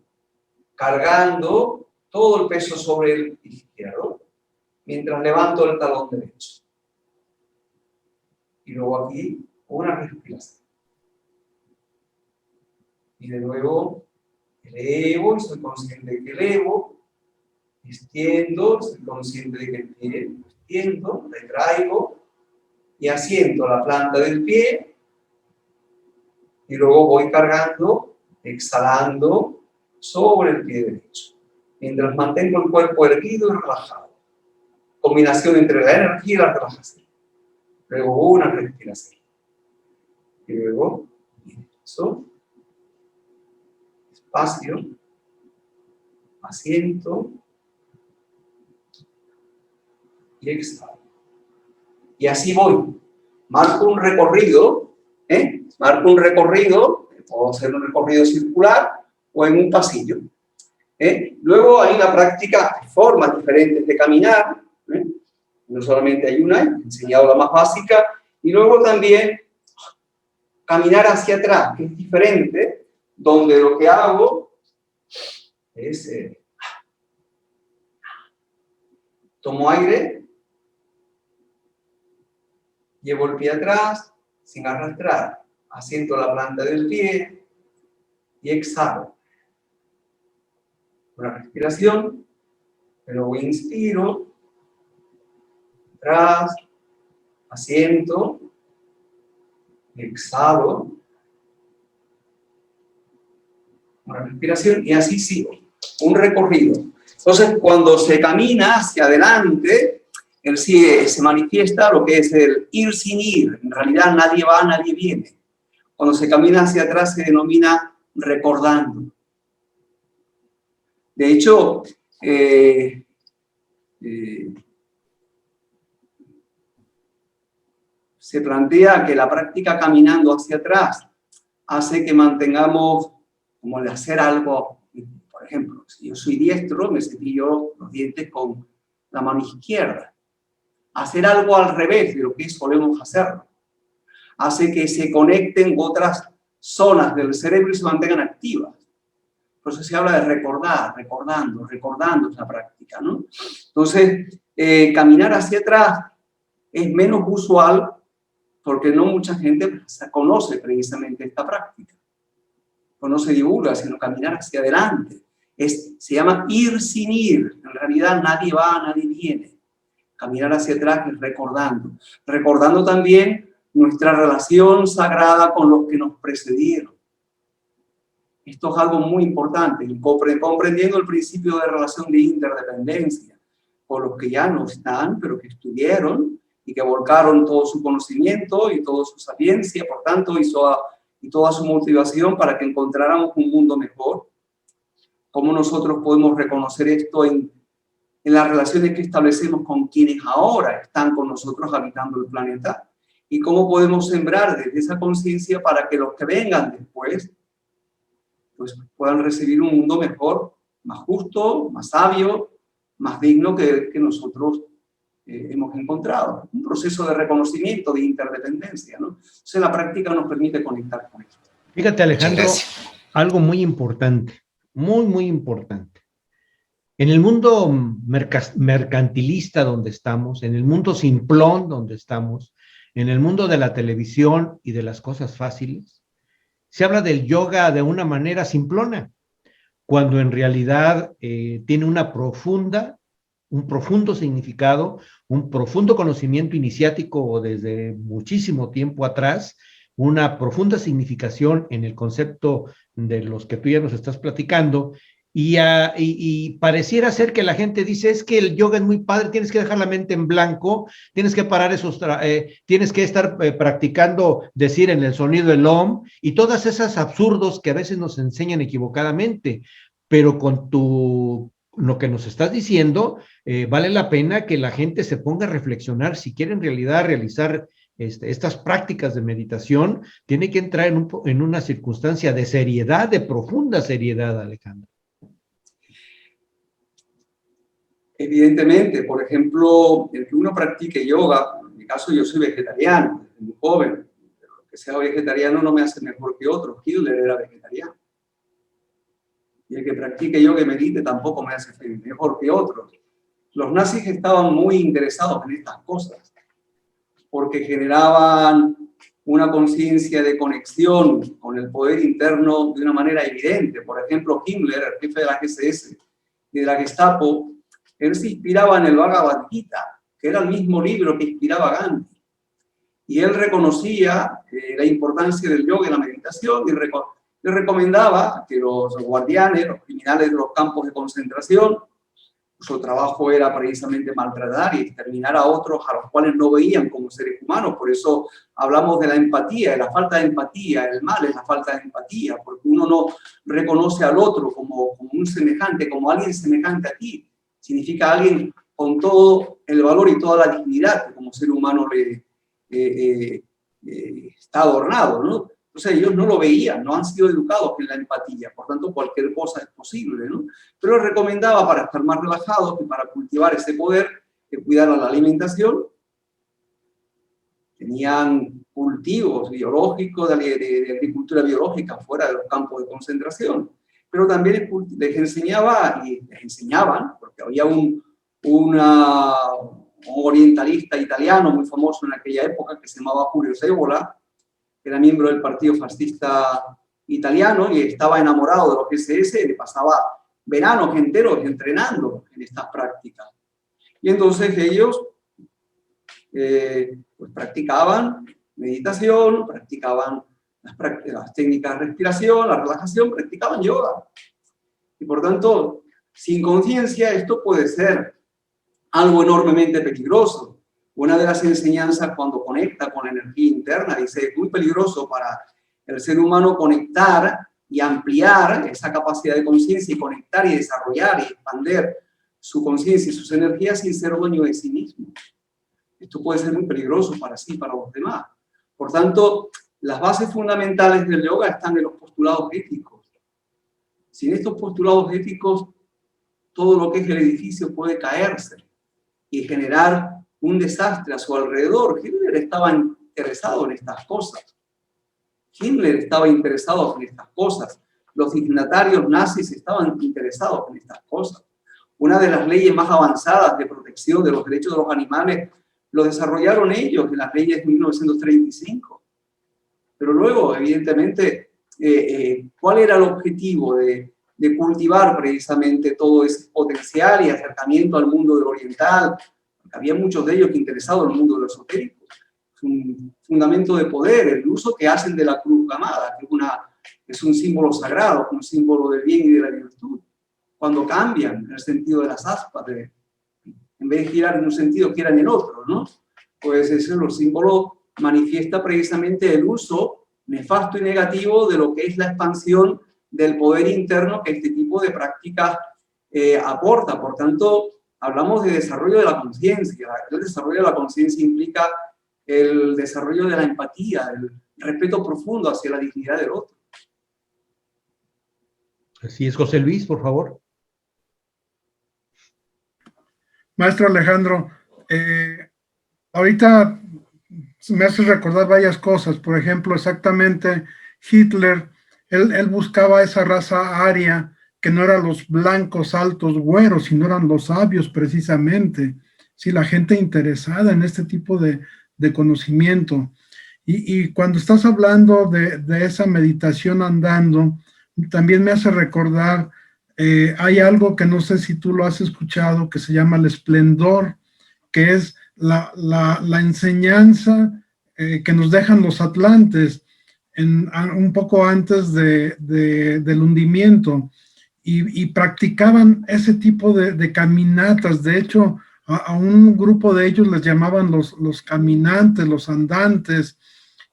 [SPEAKER 4] cargando todo el peso sobre el izquierdo, mientras levanto el talón derecho. Y luego aquí una respiración. Y de nuevo elevo y soy consciente de que elevo. Extiendo, soy consciente de que el pie extiendo, retraigo y asiento la planta del pie y luego voy cargando, exhalando sobre el pie derecho, mientras mantengo el cuerpo erguido y relajado. Combinación entre la energía y la relajación. Luego una respiración. Y luego, eso, espacio, asiento, y exhalo. Y así voy. Marco un recorrido, Marco un recorrido, puedo hacer un recorrido circular o en un pasillo. Luego hay una práctica, formas diferentes de caminar, no solamente hay una, he enseñado la más básica, y luego también caminar hacia atrás, que es diferente, donde lo que hago es, tomo aire, llevo el pie atrás, sin arrastrar, asiento la planta del pie y exhalo. Una respiración, luego inspiro, atrás, asiento, exhalo, una respiración y así sigo, un recorrido. Entonces, cuando se camina hacia adelante, se manifiesta lo que es el ir sin ir. En realidad nadie va, nadie viene. Cuando se camina hacia atrás se denomina recordando. De hecho, se plantea que la práctica caminando hacia atrás hace que mantengamos como el hacer algo. Por ejemplo, si yo soy diestro, me cepillo los dientes con la mano izquierda. Hacer algo al revés de lo que solemos hacer hace que se conecten otras zonas del cerebro y se mantengan activas. Por eso se habla de recordar, recordando esa práctica, ¿no? Entonces, caminar hacia atrás es menos usual porque no mucha gente conoce precisamente esta práctica. No se divulga, sino caminar hacia adelante. Se llama ir sin ir. En realidad nadie va, nadie viene. Caminar hacia atrás es recordando. Recordando también nuestra relación sagrada con los que nos precedieron. Esto es algo muy importante, comprendiendo el principio de relación de interdependencia con los que ya no están, pero que estuvieron y que volcaron todo su conocimiento y toda su sapiencia, por tanto, y toda su motivación para que encontráramos un mundo mejor. ¿Cómo nosotros podemos reconocer esto en las relaciones que establecemos con quienes ahora están con nosotros habitando el planeta? ¿Y cómo podemos sembrar desde esa conciencia para que los que vengan después pues, puedan recibir un mundo mejor, más justo, más sabio, más digno que el que nosotros hemos encontrado? Un proceso de reconocimiento, de interdependencia, ¿no? Entonces la práctica nos permite conectar con esto.
[SPEAKER 1] Fíjate, Alejandro, algo muy importante, muy importante. En el mundo mercantilista donde estamos, en el mundo simplón donde estamos, en el mundo de la televisión y de las cosas fáciles, se habla del yoga de una manera simplona, cuando en realidad tiene una profunda un profundo significado, un profundo conocimiento iniciático desde muchísimo tiempo atrás, una profunda significación en el concepto de los que tú ya nos estás platicando, y pareciera ser que la gente dice, es que el yoga es muy padre, tienes que dejar la mente en blanco, tienes que parar tienes que estar practicando decir en el sonido el OM, y todas esas absurdos que a veces nos enseñan equivocadamente, pero con lo que nos estás diciendo, vale la pena que la gente se ponga a reflexionar si quiere en realidad realizar estas prácticas de meditación, tiene que entrar en una circunstancia de seriedad, de profunda seriedad, Alejandro.
[SPEAKER 4] Evidentemente, por ejemplo, el que uno practique yoga, en mi caso yo soy vegetariano, desde muy joven, pero que sea vegetariano no me hace mejor que otro. Hitler era vegetariano. Y el que practique yoga y medite tampoco me hace mejor que otros. Los nazis estaban muy interesados en estas cosas, porque generaban una conciencia de conexión con el poder interno de una manera evidente. Por ejemplo, Himmler, el jefe de la SS y de la Gestapo, él se inspiraba en el Bhagavad Gita, que era el mismo libro que inspiraba a Gandhi. Y él reconocía la importancia del yoga y la meditación y le recomendaba que los guardianes, los criminales de los campos de concentración, su trabajo era precisamente maltratar y exterminar a otros a los cuales no veían como seres humanos. Por eso hablamos de la empatía, de la falta de empatía. El mal es la falta de empatía, porque uno no reconoce al otro como un semejante, como alguien semejante a ti. Significa alguien con todo el valor y toda la dignidad que como ser humano está adornado, ¿no? Entonces ellos no lo veían, no han sido educados en la empatía, por tanto cualquier cosa es posible, ¿no? Pero les recomendaba para estar más relajados y para cultivar ese poder, que cuidaran la alimentación. Tenían cultivos biológicos, de agricultura biológica fuera de los campos de concentración. Pero también les enseñaba, y les enseñaban, porque había un orientalista italiano muy famoso en aquella época que se llamaba Julio Cébola, que era miembro del partido fascista italiano y estaba enamorado de los SS, le pasaba veranos enteros entrenando en estas prácticas. Y entonces ellos pues practicaban meditación, practicaban las técnicas de respiración, la relajación, practicaban yoga. Y por tanto, sin conciencia, esto puede ser algo enormemente peligroso. Una de las enseñanzas cuando conecta con la energía interna, dice, es muy peligroso para el ser humano conectar y ampliar esa capacidad de conciencia y conectar y desarrollar y expandir su conciencia y sus energías sin ser dueño de sí mismo. Esto puede ser muy peligroso para sí y para los demás. Por tanto, las bases fundamentales del yoga están en los postulados éticos. Sin estos postulados éticos, todo lo que es el edificio puede caerse y generar un desastre a su alrededor. Hitler estaba interesado en estas cosas. Himmler estaba interesado en estas cosas. Los dignatarios nazis estaban interesados en estas cosas. Una de las leyes más avanzadas de protección de los derechos de los animales lo desarrollaron ellos en las leyes de 1935. Pero luego, evidentemente, ¿cuál era el objetivo de cultivar precisamente todo ese potencial y acercamiento al mundo del oriental? Porque había muchos de ellos interesados en el mundo de lo esotérico. Es un fundamento de poder, el uso que hacen de la cruz gamada, que es un símbolo sagrado, un símbolo del bien y de la virtud. Cuando cambian el sentido de las aspas, en vez de girar en un sentido, giran en otro, ¿no? Pues ese símbolo manifiesta precisamente el uso nefasto y negativo de lo que es la expansión del poder interno que este tipo de prácticas aporta. Por tanto, hablamos de desarrollo de la conciencia. El desarrollo de la conciencia implica el desarrollo de la empatía, el respeto profundo hacia la dignidad del otro.
[SPEAKER 1] Así es, José Luis, por favor.
[SPEAKER 3] Maestro Alejandro, ahorita me hace recordar varias cosas. Por ejemplo, exactamente Hitler, él buscaba esa raza aria que no eran los blancos altos güeros, sino eran los sabios precisamente. Sí, la gente interesada en este tipo de conocimiento. Y cuando estás hablando de esa meditación andando, también me hace recordar hay algo que no sé si tú lo has escuchado, que se llama el esplendor, que es la enseñanza que nos dejan los atlantes un poco antes del hundimiento, y practicaban ese tipo de caminatas. De hecho, a un grupo de ellos les llamaban los caminantes, los andantes,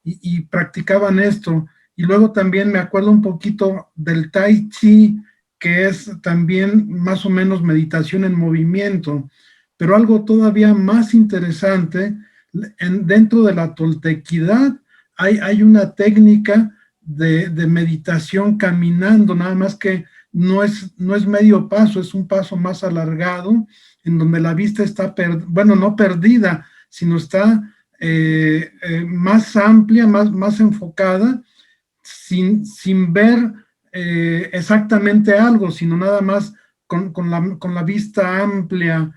[SPEAKER 3] y practicaban esto. Y luego también me acuerdo un poquito del Tai Chi, que es también más o menos meditación en movimiento, pero algo todavía más interesante, dentro de la toltequidad hay una técnica de meditación caminando, nada más que no es medio paso, es un paso más alargado, en donde la vista está, bueno, no perdida, sino está más amplia, más enfocada, sin ver exactamente algo, sino nada más con la vista amplia,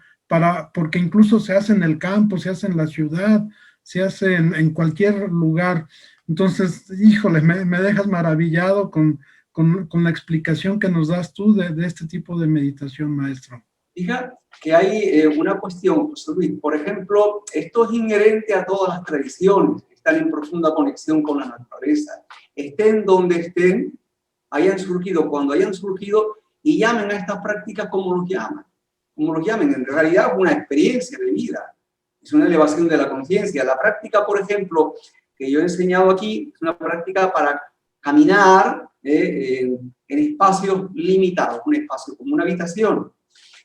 [SPEAKER 3] porque incluso se hace en el campo, se hace en la ciudad, se hace en cualquier lugar. Entonces, híjole, me dejas maravillado con la explicación que nos das tú de este tipo de meditación, maestro.
[SPEAKER 4] Fija que hay una cuestión, José Luis. Por ejemplo, esto es inherente a todas las tradiciones, están en profunda conexión con la naturaleza. Estén donde estén, hayan surgido cuando hayan surgido, y llamen a estas prácticas como los llamen. En realidad es una experiencia de vida, es una elevación de la conciencia. La práctica, por ejemplo, que yo he enseñado aquí, es una práctica para caminar en espacios limitados, un espacio como una habitación.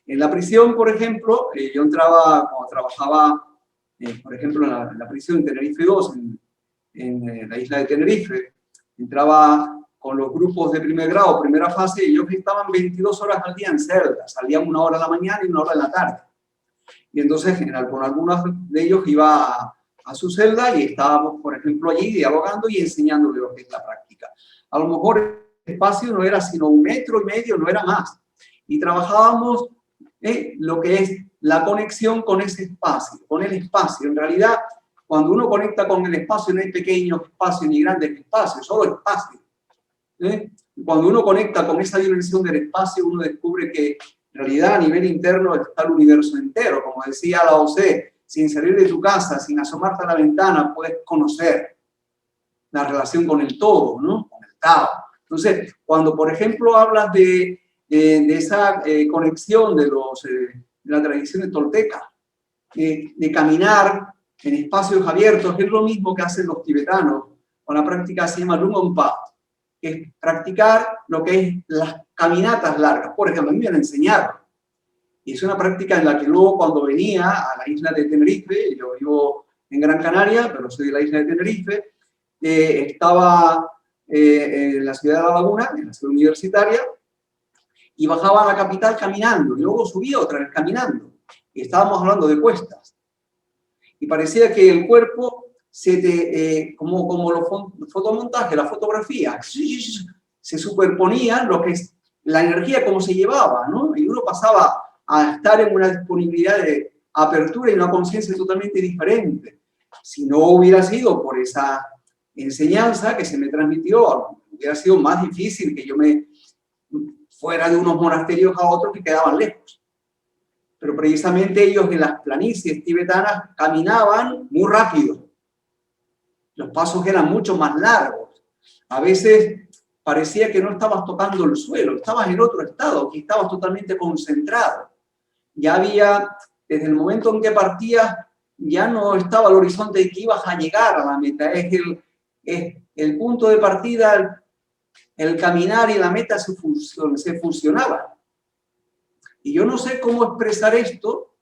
[SPEAKER 4] En la prisión, por ejemplo, yo entraba, cuando trabajaba, por ejemplo, en la prisión en Tenerife 2, en la isla de Tenerife, entraba con los grupos de primer grado, primera fase, y ellos estaban 22 horas al día en celdas, salían 1 hora en la mañana y 1 hora en la tarde. Y entonces, en general, con algunos de ellos iba a su celda y estábamos, por ejemplo, allí dialogando y enseñándole lo que es la práctica. A lo mejor el espacio no era sino 1,5 metros, no era más. Y trabajábamos lo que es la conexión con ese espacio, con el espacio. En realidad, cuando uno conecta con el espacio, no hay pequeño espacio ni grande espacio, solo espacio. Cuando uno conecta con esa dimensión del espacio, uno descubre que en realidad a nivel interno está el universo entero. Como decía Lao Tse, sin salir de tu casa, sin asomarte a la ventana, puedes conocer la relación con el todo, ¿no? Con el Tao. Entonces, cuando por ejemplo hablas de esa conexión de la tradición tolteca, de caminar en espacios abiertos, es lo mismo que hacen los tibetanos con la práctica que se llama Lumongpa, que es practicar lo que es las caminatas largas. Por ejemplo, a mí me han enseñado, y es una práctica en la que luego cuando venía a la isla de Tenerife, yo vivo en Gran Canaria, pero soy de la isla de Tenerife, estaba en la ciudad de La Laguna, en la ciudad universitaria, y bajaba a la capital caminando, y luego subía otra vez caminando, y estábamos hablando de cuestas. Y parecía que el cuerpo, como los fotomontajes, la fotografía, se superponían lo que es la energía, como se llevaba, ¿no? Y uno pasaba a estar en una disponibilidad de apertura y una conciencia totalmente diferente. Si no hubiera sido por esa enseñanza que se me transmitió, hubiera sido más difícil que yo me fuera de unos monasterios a otros que quedaban lejos. Pero precisamente ellos en las planicies tibetanas caminaban muy rápido. Los pasos eran mucho más largos. A veces parecía que no estabas tocando el suelo, estabas en otro estado, que estabas totalmente concentrado. Ya había, desde el momento en que partías, ya no estaba al horizonte de que ibas a llegar a la meta. Es el punto de partida, el caminar y la meta se fusionaban. Y yo no sé cómo expresar esto,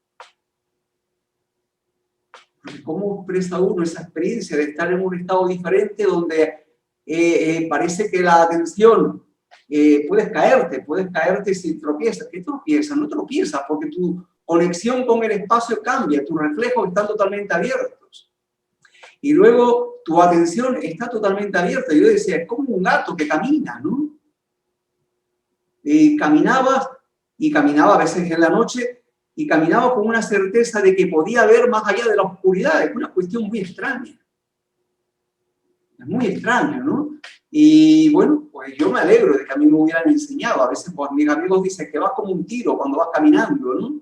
[SPEAKER 4] cómo expresa uno esa experiencia de estar en un estado diferente donde parece que la atención, puedes caerte si tropiezas. ¿Qué tropiezas? No tropiezas porque tu conexión con el espacio cambia, tus reflejos están totalmente abiertos. Y luego tu atención está totalmente abierta. Yo decía, es como un gato que camina, ¿no? Caminaba a veces en la noche, y caminaba con una certeza de que podía ver más allá de la oscuridad. Es una cuestión muy extraña. Es muy extraño, ¿no? Y bueno, pues yo me alegro de que a mí me hubieran enseñado. A veces pues, mis amigos dicen que vas como un tiro cuando vas caminando, ¿no?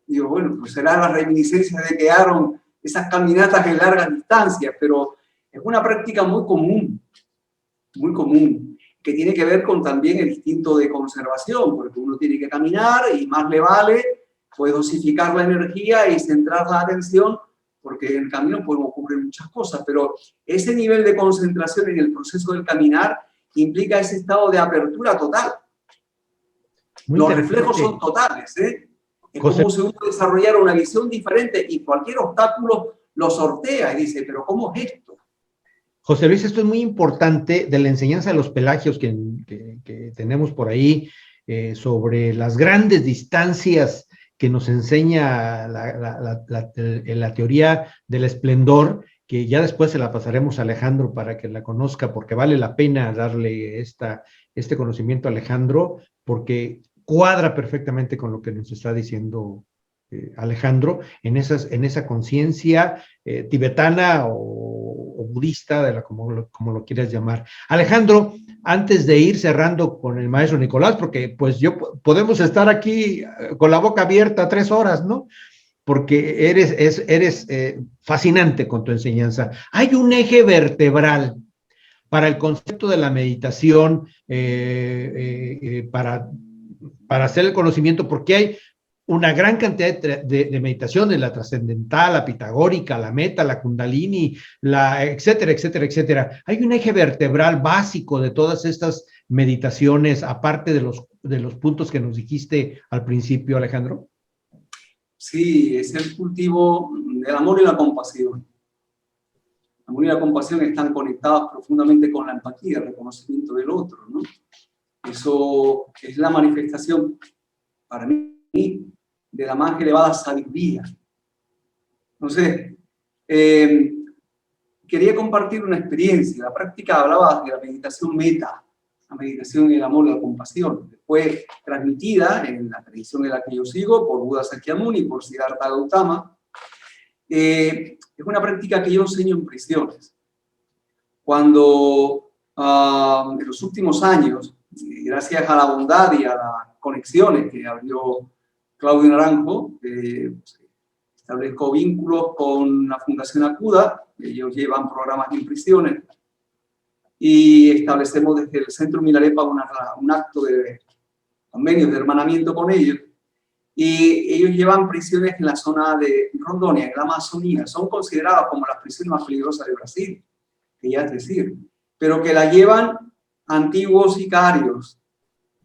[SPEAKER 4] Digo, bueno, pues será la reminiscencia de que quedaron esas caminatas en largas distancias, pero es una práctica muy común, que tiene que ver con también el instinto de conservación, porque uno tiene que caminar y más le vale pues dosificar la energía y centrar la atención, porque en el camino pueden ocurrir muchas cosas, pero ese nivel de concentración en el proceso del caminar implica ese estado de apertura total. Los reflejos son totales, ¿eh? Es como si uno desarrollara una visión diferente y cualquier obstáculo lo sortea y dice, pero ¿cómo es esto?
[SPEAKER 1] José Luis, esto es muy importante de la enseñanza de los pelagios que tenemos por ahí, sobre las grandes distancias que nos enseña la teoría del esplendor, que ya después se la pasaremos a Alejandro para que la conozca, porque vale la pena darle este conocimiento a Alejandro, porque cuadra perfectamente con lo que nos está diciendo Alejandro, en esa conciencia tibetana o budista, como lo quieras llamar. Alejandro, antes de ir cerrando con el maestro Nicolás, porque pues podemos estar aquí con la boca abierta 3 horas, ¿no? Porque eres fascinante con tu enseñanza. Hay un eje vertebral para el concepto de la meditación, para hacer el conocimiento, porque hay una gran cantidad de meditaciones, la trascendental, la pitagórica, la meta, la kundalini, etcétera, etcétera, etcétera. Hay un eje vertebral básico de todas estas meditaciones, aparte de los puntos que nos dijiste al principio, Alejandro.
[SPEAKER 4] Sí, es el cultivo del amor y la compasión. El amor y la compasión están conectados profundamente con la empatía, el reconocimiento del otro, ¿no? Eso es la manifestación, para mí, de la más elevada sabiduría. Entonces, quería compartir una experiencia. La práctica hablaba de la meditación meta, la meditación en el amor y la compasión. Después transmitida en la tradición en la que yo sigo, por Buda Sakyamuni, por Siddhartha Gautama. Es una práctica que yo enseño en prisiones. Cuando en los últimos años, gracias a la bondad y a las conexiones que abrió Claudio Naranjo, establezco vínculos con la Fundación Acuda, ellos llevan programas en prisiones, y establecemos desde el Centro Milarepa un acto de convenios de hermanamiento con ellos, y ellos llevan prisiones en la zona de Rondônia, en la Amazonía. Son consideradas como las prisiones más peligrosas de Brasil, que ya es decir, pero que la llevan antiguos sicarios,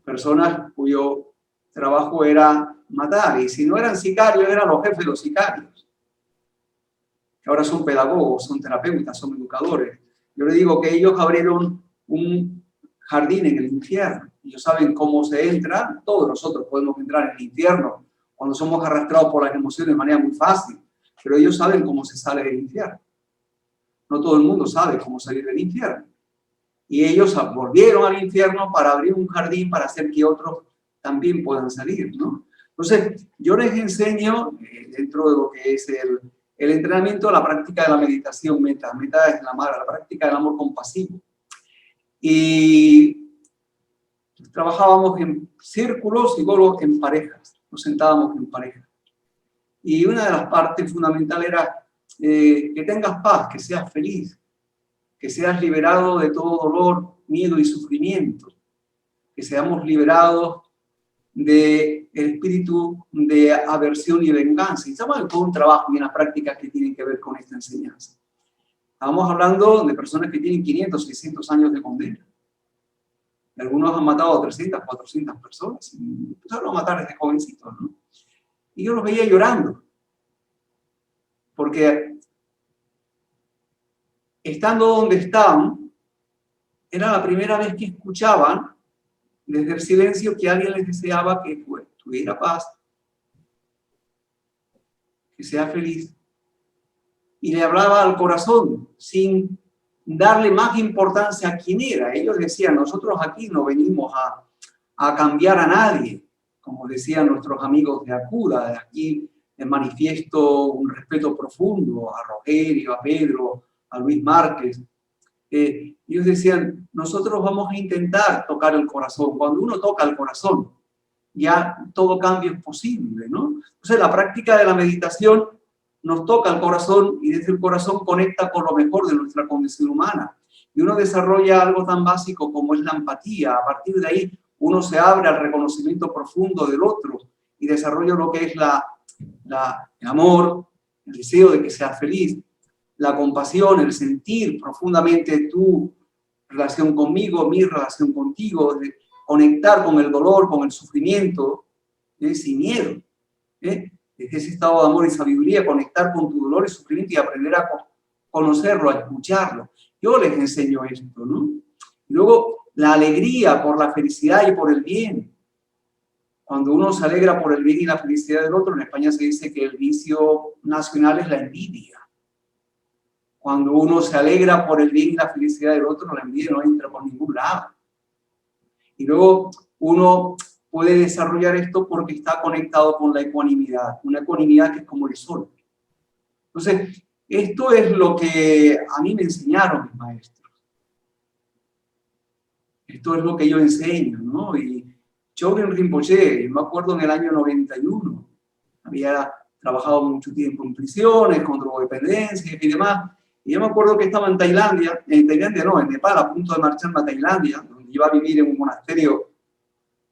[SPEAKER 4] personas cuyo trabajo era matar, y si no eran sicarios, eran los jefes de los sicarios, que ahora son pedagogos, son terapeutas, son educadores. Yo le digo que ellos abrieron un jardín en el infierno. Ellos saben cómo se entra. Todos nosotros podemos entrar en el infierno cuando somos arrastrados por las emociones de manera muy fácil, pero ellos saben cómo se sale del infierno. No todo el mundo sabe cómo salir del infierno. Y ellos volvieron al infierno para abrir un jardín para hacer que otros también puedan salir, ¿no? Entonces, yo les enseño, dentro de lo que es el entrenamiento, la práctica de la meditación meta. Meta es la práctica del amor compasivo. Y trabajábamos en círculos y luego en parejas. Nos sentábamos en parejas. Y una de las partes fundamentales era que tengas paz, que seas feliz, que seas liberado de todo dolor, miedo y sufrimiento, que seamos liberados del espíritu de aversión y venganza. Y estamos en todo un trabajo y unas prácticas que tienen que ver con esta enseñanza. Estamos hablando de personas que tienen 500, 600 años de condena. Algunos han matado a 300, 400 personas. Y empezaron a matar desde jovencitos, ¿no? Y yo los veía llorando. Porque estando donde estaban, era la primera vez que escuchaban desde el silencio que alguien les deseaba que tuviera paz, que sea feliz. Y le hablaba al corazón sin darle más importancia a quién era. Ellos decían, nosotros aquí no venimos a cambiar a nadie, como decían nuestros amigos de Acuda. De aquí les manifiesto un respeto profundo a Rogerio, a Pedro, a Luis Márquez. ellos decían, nosotros vamos a intentar tocar el corazón. Cuando uno toca el corazón, ya todo cambio es posible, ¿no? Entonces, la práctica de la meditación nos toca el corazón y desde el corazón conecta con lo mejor de nuestra condición humana. Y uno desarrolla algo tan básico como es la empatía. A partir de ahí, uno se abre al reconocimiento profundo del otro y desarrolla lo que es el amor, el deseo de que seas feliz, la compasión, el sentir profundamente tu relación conmigo, mi relación contigo, de conectar con el dolor, con el sufrimiento, sin miedo. Desde ese estado de amor y sabiduría, conectar con tu dolor y sufrimiento y aprender a conocerlo, a escucharlo. Yo les enseño esto, ¿no? Y luego, la alegría por la felicidad y por el bien. Cuando uno se alegra por el bien y la felicidad del otro, en España se dice que el vicio nacional es la envidia. Cuando uno se alegra por el bien y la felicidad del otro, la envidia no entra por ningún lado. Y luego uno puede desarrollar esto porque está conectado con la ecuanimidad, una ecuanimidad que es como el sol. Entonces, esto es lo que a mí me enseñaron mis maestros. Esto es lo que yo enseño, ¿no? Y Chogyam Rinpoche, me acuerdo en el año 91, había trabajado mucho tiempo en prisiones, con drogodependencia y demás, y yo me acuerdo que estaba en Nepal, a punto de marcharme a Tailandia, donde iba a vivir en un monasterio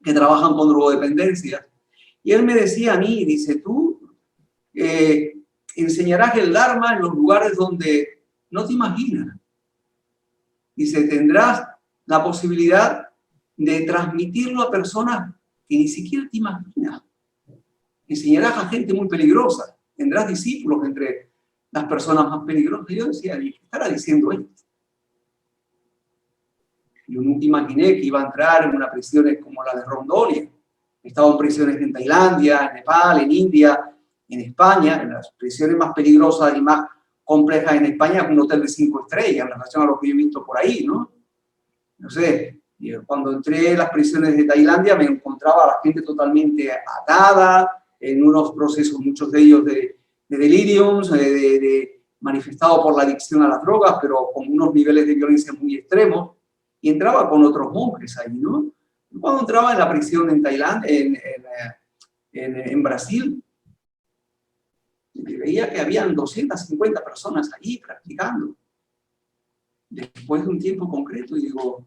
[SPEAKER 4] que trabajan con drogodependencia, y él me decía a mí, dice, tú enseñarás el Dharma en los lugares donde no te imaginas. Dice, tendrás la posibilidad de transmitirlo a personas que ni siquiera te imaginas. Enseñarás a gente muy peligrosa, tendrás discípulos entre las personas más peligrosas. Yo decía, ¿y qué estará diciendo esto? Yo nunca imaginé que iba a entrar en una prisión como la de Rondolia. He estado en prisiones en Tailandia, en Nepal, en India, en España. En las prisiones más peligrosas y más complejas en España es un hotel de 5 estrellas en relación a lo que yo he visto por ahí, ¿no? No sé, cuando entré en las prisiones de Tailandia me encontraba a la gente totalmente atada, en unos procesos, muchos de ellos de deliriums, manifestado por la adicción a las drogas, pero con unos niveles de violencia muy extremos, y entraba con otros monjes ahí, ¿no? Cuando entraba en la prisión en Tailandia, en Brasil, veía que habían 250 personas allí practicando. Después de un tiempo concreto, y digo,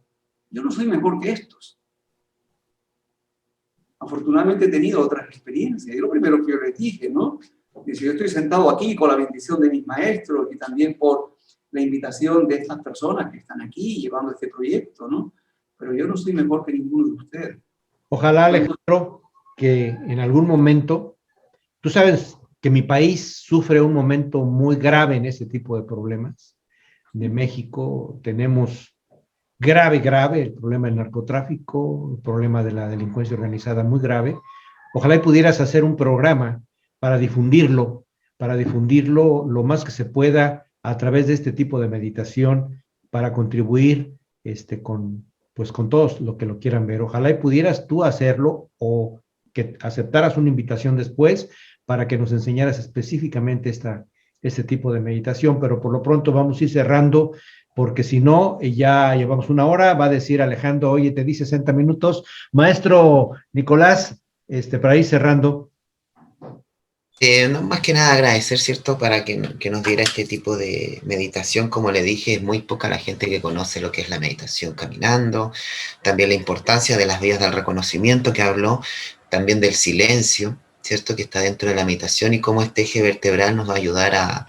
[SPEAKER 4] yo no soy mejor que estos. Afortunadamente he tenido otras experiencias. Y lo primero que yo les dije, ¿no? Dice, yo estoy sentado aquí con la bendición de mis maestros y también por la invitación de estas personas que están aquí llevando este proyecto, ¿no? Pero yo no soy mejor que ninguno de ustedes.
[SPEAKER 1] Ojalá, Alejandro, que en algún momento, tú sabes que mi país sufre un momento muy grave en ese tipo de problemas. De México tenemos grave el problema del narcotráfico, el problema de la delincuencia organizada muy grave. Ojalá y pudieras hacer un programa para difundirlo lo más que se pueda a través de este tipo de meditación para contribuir con todos los que lo quieran ver. Ojalá y pudieras tú hacerlo o que aceptaras una invitación después para que nos enseñaras específicamente este tipo de meditación, pero por lo pronto vamos a ir cerrando, porque si no, ya llevamos 1 hora, va a decir Alejandro, oye, te di 60 minutos. Maestro Nicolás, para ir cerrando.
[SPEAKER 2] No, más que nada agradecer, ¿cierto?, para que nos diera este tipo de meditación. Como le dije, es muy poca la gente que conoce lo que es la meditación caminando, también la importancia de las vías del reconocimiento que habló, también del silencio, ¿cierto?, que está dentro de la meditación y cómo este eje vertebral nos va a ayudar a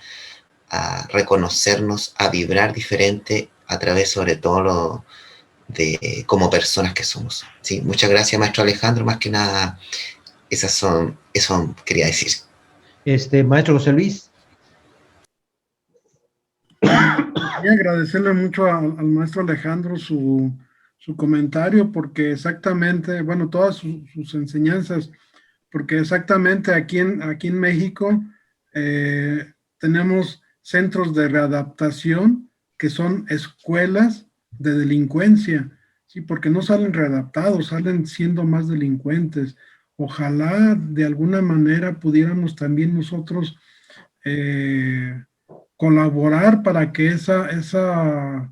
[SPEAKER 2] reconocernos, a vibrar diferente a través sobre todo de como personas que somos. Sí, muchas gracias, maestro Alejandro, más que nada eso quería decir.
[SPEAKER 1] Maestro José Luis.
[SPEAKER 3] Quería agradecerle mucho al maestro Alejandro su comentario, porque exactamente, bueno, todas sus enseñanzas, porque exactamente aquí en México tenemos centros de readaptación que son escuelas de delincuencia, ¿sí? Porque no salen readaptados, salen siendo más delincuentes. Ojalá de alguna manera pudiéramos también nosotros colaborar para que esa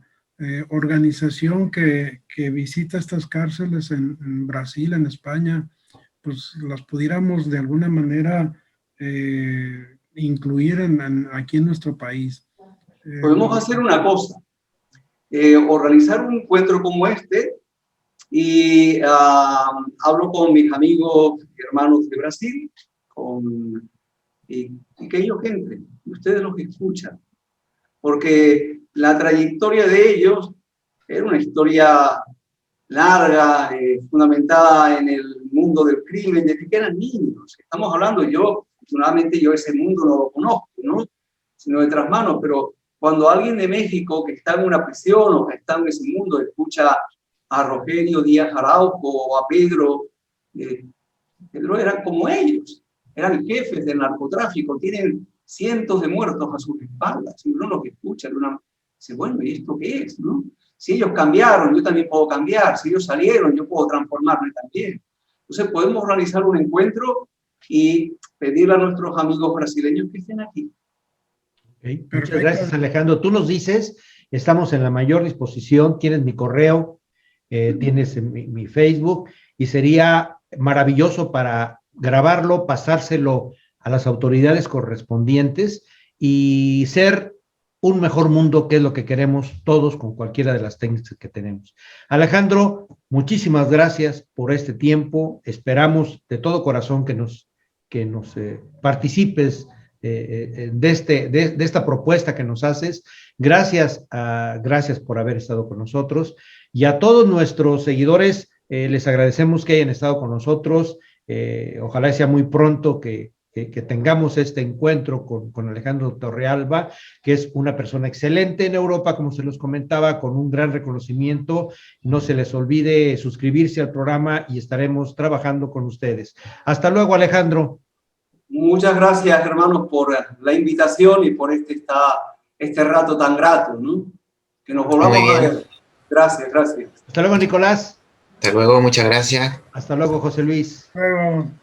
[SPEAKER 3] organización que visita estas cárceles en Brasil, en España, pues las pudiéramos de alguna manera incluir aquí en nuestro país.
[SPEAKER 4] Podemos hacer una cosa, organizar un encuentro como este y hablo con mis amigos hermanos de Brasil y que ellos entren, ustedes los escuchan, porque la trayectoria de ellos era una historia larga, fundamentada en el mundo del crimen, desde que eran niños. Estamos hablando, afortunadamente yo ese mundo no lo conozco, ¿no? Sino de tras manos, pero cuando alguien de México que está en una prisión o que está en ese mundo escucha a Rogelio Díaz Araujo o a Pedro, Pedro eran como ellos, eran jefes del narcotráfico, tienen cientos de muertos a sus espaldas, y uno los escucha, uno dice, bueno, ¿y esto qué es, no? Si ellos cambiaron, yo también puedo cambiar. Si ellos salieron, yo puedo transformarme también. Entonces podemos realizar un encuentro y pedirle a nuestros amigos brasileños que estén aquí.
[SPEAKER 1] Okay. Muchas gracias, Alejandro. Tú nos dices, estamos en la mayor disposición, tienes mi correo, tienes mi Facebook, y sería maravilloso para grabarlo, pasárselo a las autoridades correspondientes y ser un mejor mundo, que es lo que queremos todos con cualquiera de las técnicas que tenemos. Alejandro, muchísimas gracias por este tiempo. Esperamos de todo corazón que nos participes de esta propuesta que nos haces. Gracias por haber estado con nosotros. Y a todos nuestros seguidores, les agradecemos que hayan estado con nosotros. Ojalá sea muy pronto que tengamos este encuentro con Alejandro Torrealba, que es una persona excelente en Europa, como se los comentaba, con un gran reconocimiento. No se les olvide suscribirse al programa y estaremos trabajando con ustedes. Hasta luego, Alejandro.
[SPEAKER 4] Muchas gracias, hermanos, por la invitación y por este rato tan grato, ¿no? Que nos volvamos a ver. Gracias.
[SPEAKER 1] Hasta luego, Nicolás.
[SPEAKER 2] Hasta luego, muchas gracias.
[SPEAKER 1] Hasta luego, José Luis.
[SPEAKER 3] Hasta luego.